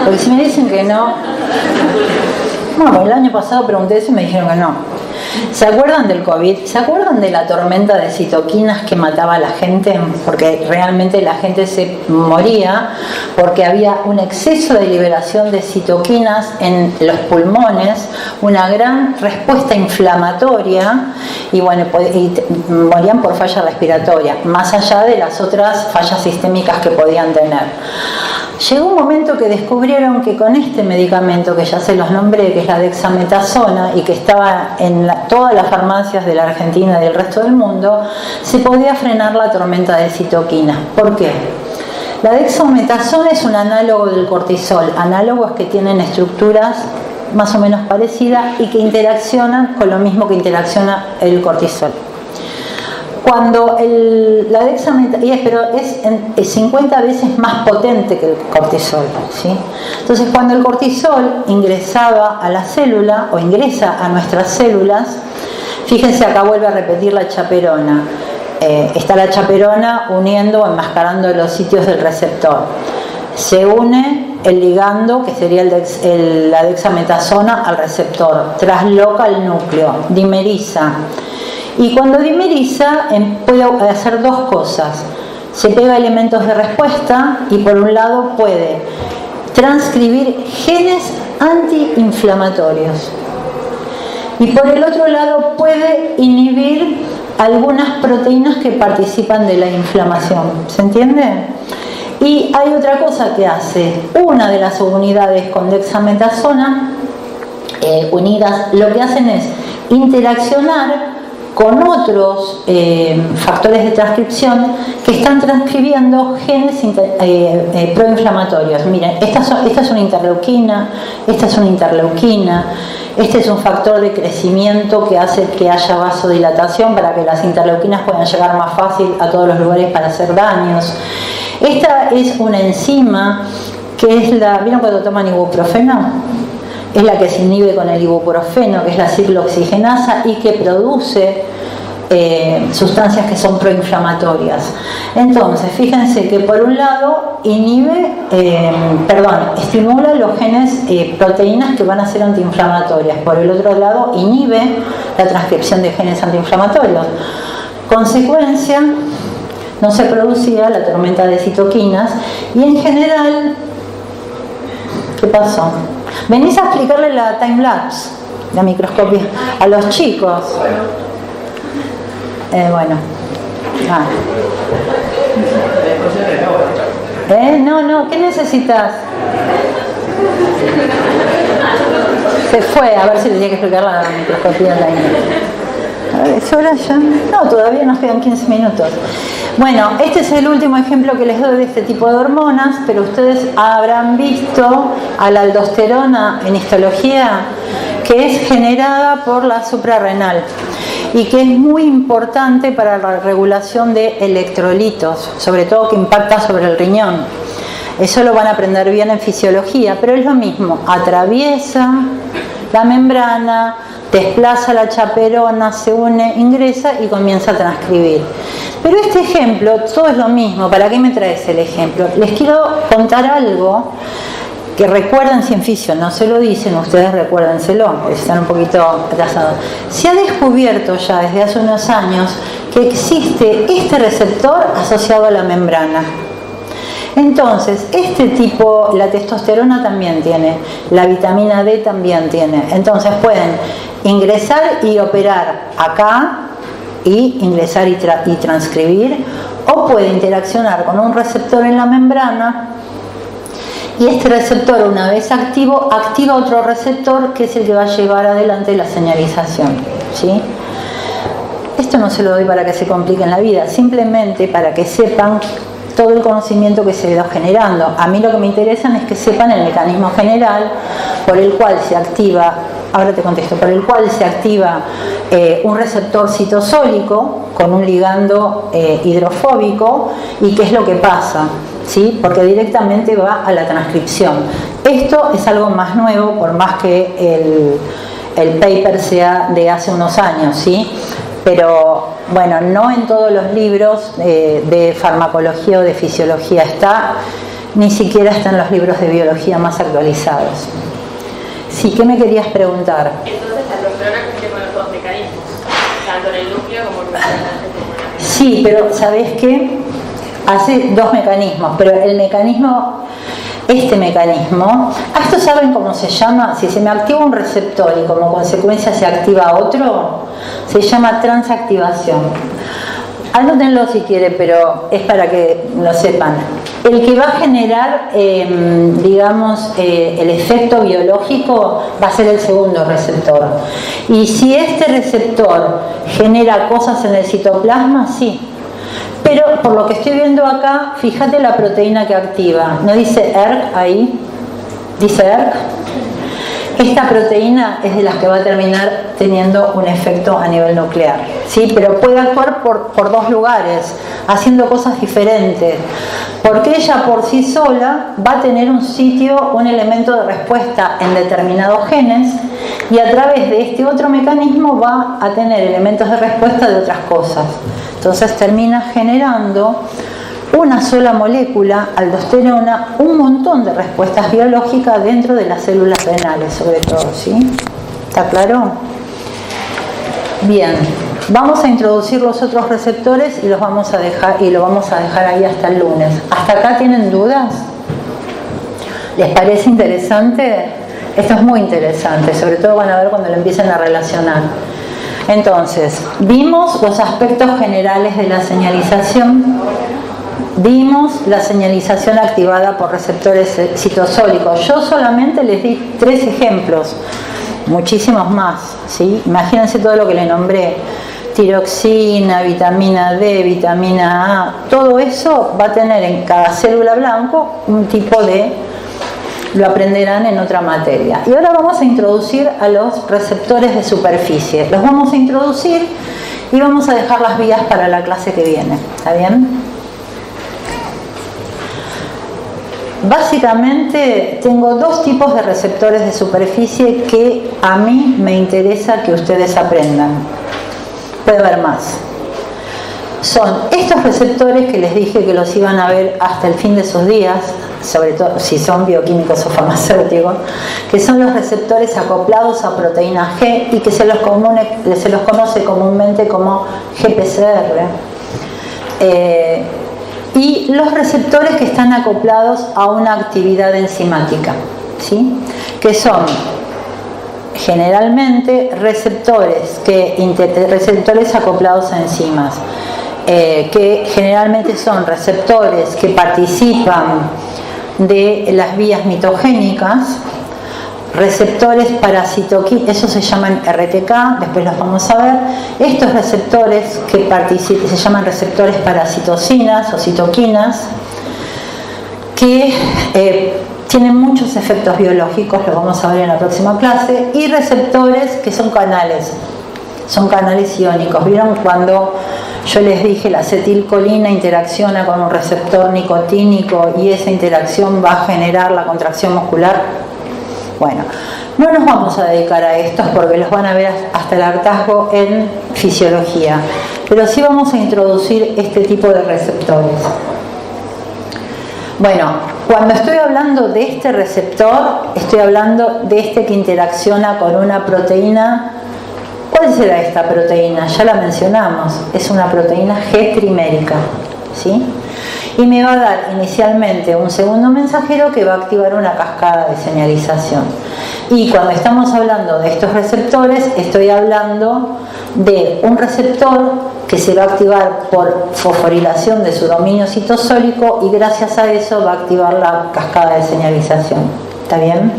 Speaker 1: Porque si me dicen que no... Bueno, el año pasado pregunté eso y me dijeron que no. ¿Se acuerdan del COVID? ¿Se acuerdan de la tormenta de citoquinas que mataba a la gente? Porque realmente la gente se moría porque había un exceso de liberación de citoquinas en los pulmones, una gran respuesta inflamatoria y bueno, morían por falla respiratoria, más allá de las otras fallas sistémicas que podían tener. Llegó un momento que descubrieron que con este medicamento, que ya se los nombré, que es la dexametasona y que estaba en todas las farmacias de la Argentina y del resto del mundo, se podía frenar la tormenta de citoquinas. ¿Por qué? La dexametasona es un análogo del cortisol, análogos que tienen estructuras más o menos parecidas y que interaccionan con lo mismo que interacciona el cortisol. Cuando la dexametasona, pero es 50 veces más potente que el cortisol, ¿sí? Entonces, cuando el cortisol ingresaba a la célula o ingresa a nuestras células, fíjense, acá vuelve a repetir la chaperona. Está la chaperona uniendo o enmascarando los sitios del receptor. Se une el ligando, que sería la dexametasona, al receptor, trasloca el núcleo, dimeriza. Y cuando dimeriza puede hacer dos cosas. Se pega elementos de respuesta y por un lado puede transcribir genes antiinflamatorios. Y por el otro lado puede inhibir algunas proteínas que participan de la inflamación. ¿Se entiende? Y hay otra cosa que hace. Una de las unidades con dexametasona unidas, lo que hacen es interaccionar con otros factores de transcripción que están transcribiendo genes proinflamatorios. Miren, esta es una interleuquina, esta es una interleuquina, este es un factor de crecimiento que hace que haya vasodilatación para que las interleuquinas puedan llegar más fácil a todos los lugares para hacer daños. Esta es una enzima que es ¿vieron cuando toman ibuprofeno? Es la que se inhibe con el ibuprofeno, que es la ciclooxigenasa y que produce sustancias que son proinflamatorias. Entonces, fíjense que por un lado estimula los genes, proteínas que van a ser antiinflamatorias. Por el otro lado, inhibe la transcripción de genes antiinflamatorios. Consecuencia, no se producía la tormenta de citoquinas y en general, ¿qué pasó? Venís a explicarle la time-lapse, la microscopía, a los chicos. No, ¿qué necesitas? Se fue, a ver si le tenía que explicar la microscopía online. ¿Es hora ya? No, todavía nos quedan 15 minutos. Bueno, este es el último ejemplo que les doy de este tipo de hormonas, pero ustedes habrán visto a la aldosterona en histología, que es generada por la suprarrenal y que es muy importante para la regulación de electrolitos, sobre todo que impacta sobre el riñón. Eso lo van a aprender bien en fisiología, pero es lo mismo, atraviesa la membrana, desplaza la chaperona, se une, ingresa y comienza a transcribir. Pero este ejemplo, todo es lo mismo. ¿Para qué me traes el ejemplo? Les quiero contar algo que recuerden, si en fisio no se lo dicen, ustedes recuérdenselo, porque están un poquito atrasados. Se ha descubierto ya desde hace unos años que existe este receptor asociado a la membrana. Entonces, este tipo, la testosterona también tiene, la vitamina D también tiene. Entonces pueden ingresar y operar acá, y ingresar y transcribir, o puede interaccionar con un receptor en la membrana y este receptor, una vez activo, activa otro receptor que es el que va a llevar adelante la señalización, ¿sí? Esto no se lo doy para que se compliquen la vida, simplemente para que sepan todo el conocimiento que se va generando. A mí lo que me interesa es que sepan el mecanismo general por el cual se activa, ahora te contesto, por el cual se activa un receptor citosólico con un ligando hidrofóbico y qué es lo que pasa, ¿sí? Porque directamente va a la transcripción. Esto es algo más nuevo, por más que el paper sea de hace unos años, ¿sí? Pero bueno, no en todos los libros de farmacología o de fisiología está, ni siquiera están los libros de biología más actualizados. Sí, ¿qué me querías preguntar?
Speaker 2: Entonces la proteína cumple con los dos mecanismos, tanto en el núcleo como en el...
Speaker 1: Sí, pero ¿sabés qué? Hace dos mecanismos, pero el mecanismo, este mecanismo, ¿a esto saben cómo se llama? Si se me activa un receptor y como consecuencia se activa otro, se llama transactivación. Anótenlo si quiere, pero es para que lo sepan. El que va a generar, digamos, el efecto biológico va a ser el segundo receptor. Y si este receptor genera cosas en el citoplasma, sí. Pero por lo que estoy viendo acá, fíjate la proteína que activa. ¿No dice ERK ahí? ¿Dice ERK? Esta proteína es de las que va a terminar teniendo un efecto a nivel nuclear, ¿sí? Pero puede actuar por dos lugares, haciendo cosas diferentes, porque ella por sí sola va a tener un sitio, un elemento de respuesta en determinados genes, y a través de este otro mecanismo va a tener elementos de respuesta de otras cosas. Entonces termina generando una sola molécula, aldosterona, un montón de respuestas biológicas dentro de las células renales, sobre todo, ¿sí? ¿Está claro? Bien, vamos a introducir los otros receptores y los vamos a dejar, y lo vamos a dejar ahí hasta el lunes. ¿Hasta acá tienen dudas? ¿Les parece interesante? Esto es muy interesante, sobre todo van a ver cuando lo empiecen a relacionar. Entonces, vimos los aspectos generales de la señalización. Vimos la señalización activada por receptores citosólicos. Yo solamente les di 3 ejemplos, muchísimos más, ¿sí? Imagínense todo lo que le nombré: tiroxina, vitamina D, vitamina A. Todo eso va a tener en cada célula blanco un tipo de... lo aprenderán en otra materia. Y ahora vamos a introducir a los receptores de superficie. Los vamos a introducir y vamos a dejar las vías para la clase que viene. ¿Está bien? Básicamente tengo 2 tipos de receptores de superficie que a mí me interesa que ustedes aprendan. Puede haber más. Son estos receptores que les dije que los iban a ver hasta el fin de sus días, sobre todo si son bioquímicos o farmacéuticos, que son los receptores acoplados a proteína G y que se los conoce comúnmente como GPCR. Y los receptores que están acoplados a una actividad enzimática, ¿sí? Que son generalmente receptores acoplados a enzimas, que generalmente son receptores que participan de las vías mitogénicas, receptores parasitoquínicos, esos se llaman RTK, después los vamos a ver. Estos receptores que se llaman receptores para citocinas o citoquinas, que tienen muchos efectos biológicos, lo vamos a ver en la próxima clase, y receptores que son canales iónicos. ¿Vieron cuando yo les dije la acetilcolina interacciona con un receptor nicotínico y esa interacción va a generar la contracción muscular? Bueno, no nos vamos a dedicar a estos porque los van a ver hasta el hartazgo en fisiología, pero sí vamos a introducir este tipo de receptores. Bueno, cuando estoy hablando de este receptor, estoy hablando de este que interacciona con una proteína. ¿Cuál será esta proteína? Ya la mencionamos, es una proteína G trimérica, ¿sí? Y me va a dar inicialmente un segundo mensajero que va a activar una cascada de señalización. Y cuando estamos hablando de estos receptores, estoy hablando de un receptor que se va a activar por fosforilación de su dominio citosólico y gracias a eso va a activar la cascada de señalización. ¿Está bien?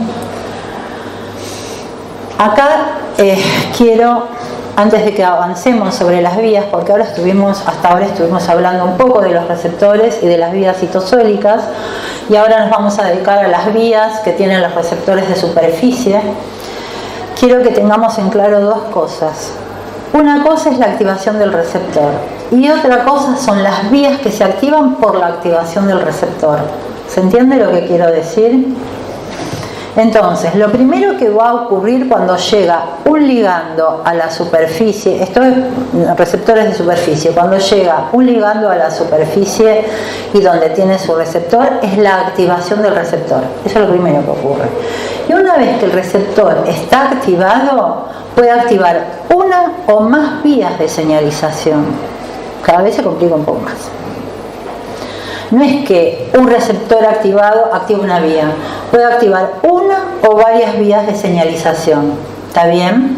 Speaker 1: Acá quiero antes de que avancemos sobre las vías, porque hasta ahora estuvimos hablando un poco de los receptores y de las vías citosólicas, y ahora nos vamos a dedicar a las vías que tienen los receptores de superficie. Quiero que tengamos en claro dos cosas. Una cosa es la activación del receptor y otra cosa son las vías que se activan por la activación del receptor. ¿Se entiende lo que quiero decir? Entonces, lo primero que va a ocurrir cuando llega un ligando a la superficie, esto es receptores de superficie, cuando llega un ligando a la superficie y donde tiene su receptor, es la activación del receptor. Eso es lo primero que ocurre. Y una vez que el receptor está activado, puede activar una o más vías de señalización. Cada vez se complica un poco más. No es que un receptor activado active una vía, puede activar una o varias vías de señalización. ¿Está bien?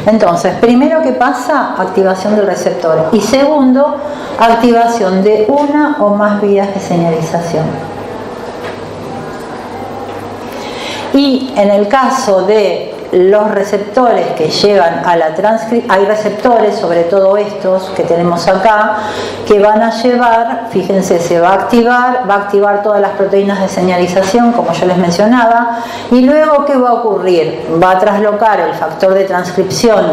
Speaker 1: Entonces, primero que pasa, activación del receptor. Y segundo, activación de una o más vías de señalización. Y en el caso de los receptores que llevan a la transcripción, hay receptores, sobre todo estos que tenemos acá, que van a llevar, fíjense, se va a activar todas las proteínas de señalización, como yo les mencionaba, y luego ¿qué va a ocurrir? Va a traslocar el factor de transcripción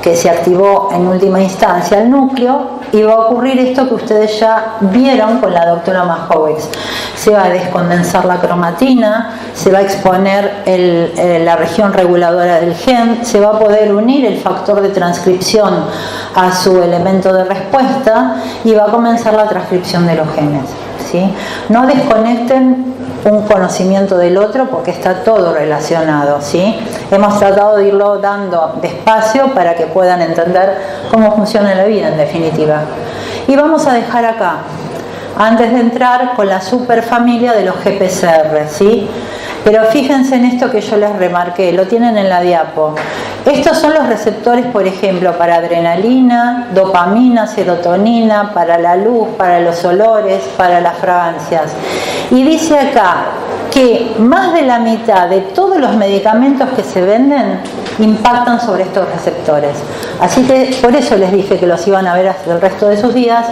Speaker 1: que se activó en última instancia al núcleo, y va a ocurrir esto que ustedes ya vieron con la doctora Majowicz. Se va a descondensar la cromatina, se va a exponer la región reguladora del gen, se va a poder unir el factor de transcripción a su elemento de respuesta y va a comenzar la transcripción de los genes, ¿sí? No desconecten un conocimiento del otro porque está todo relacionado, ¿sí? Hemos tratado de irlo dando despacio para que puedan entender cómo funciona la vida en definitiva. Y vamos a dejar acá, antes de entrar con la superfamilia de los GPCR, ¿sí? Pero fíjense en esto que yo les remarqué, lo tienen en la diapo. Estos son los receptores, por ejemplo, para adrenalina, dopamina, serotonina, para la luz, para los olores, para las fragancias. Y dice acá que más de la mitad de todos los medicamentos que se venden impactan sobre estos receptores. Así que por eso les dije que los iban a ver hasta el resto de sus días,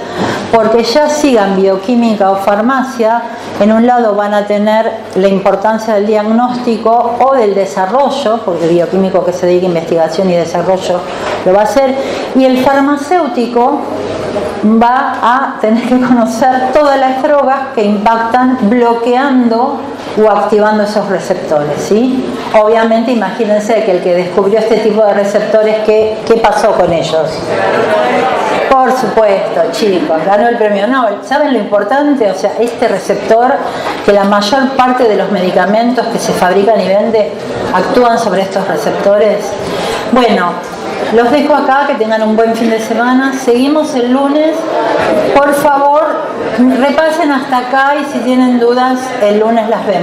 Speaker 1: porque ya sigan bioquímica o farmacia, en un lado van a tener la importancia del diagnóstico o del desarrollo, porque el bioquímico que se dedica a investigación y desarrollo lo va a hacer, y el farmacéutico va a tener que conocer todas las drogas que impactan bloqueando o activando esos receptores, ¿sí? Obviamente imagínense que el que descubrió este tipo de receptores, ¿qué pasó con ellos? Por supuesto, chicos, ganó el premio Nobel. ¿Saben lo importante? O sea, este receptor, que la mayor parte de los medicamentos que se fabrican y venden actúan sobre estos receptores. Bueno, los dejo acá, que tengan un buen fin de semana. Seguimos el lunes. Por favor, repasen hasta acá y si tienen dudas, el lunes las vemos.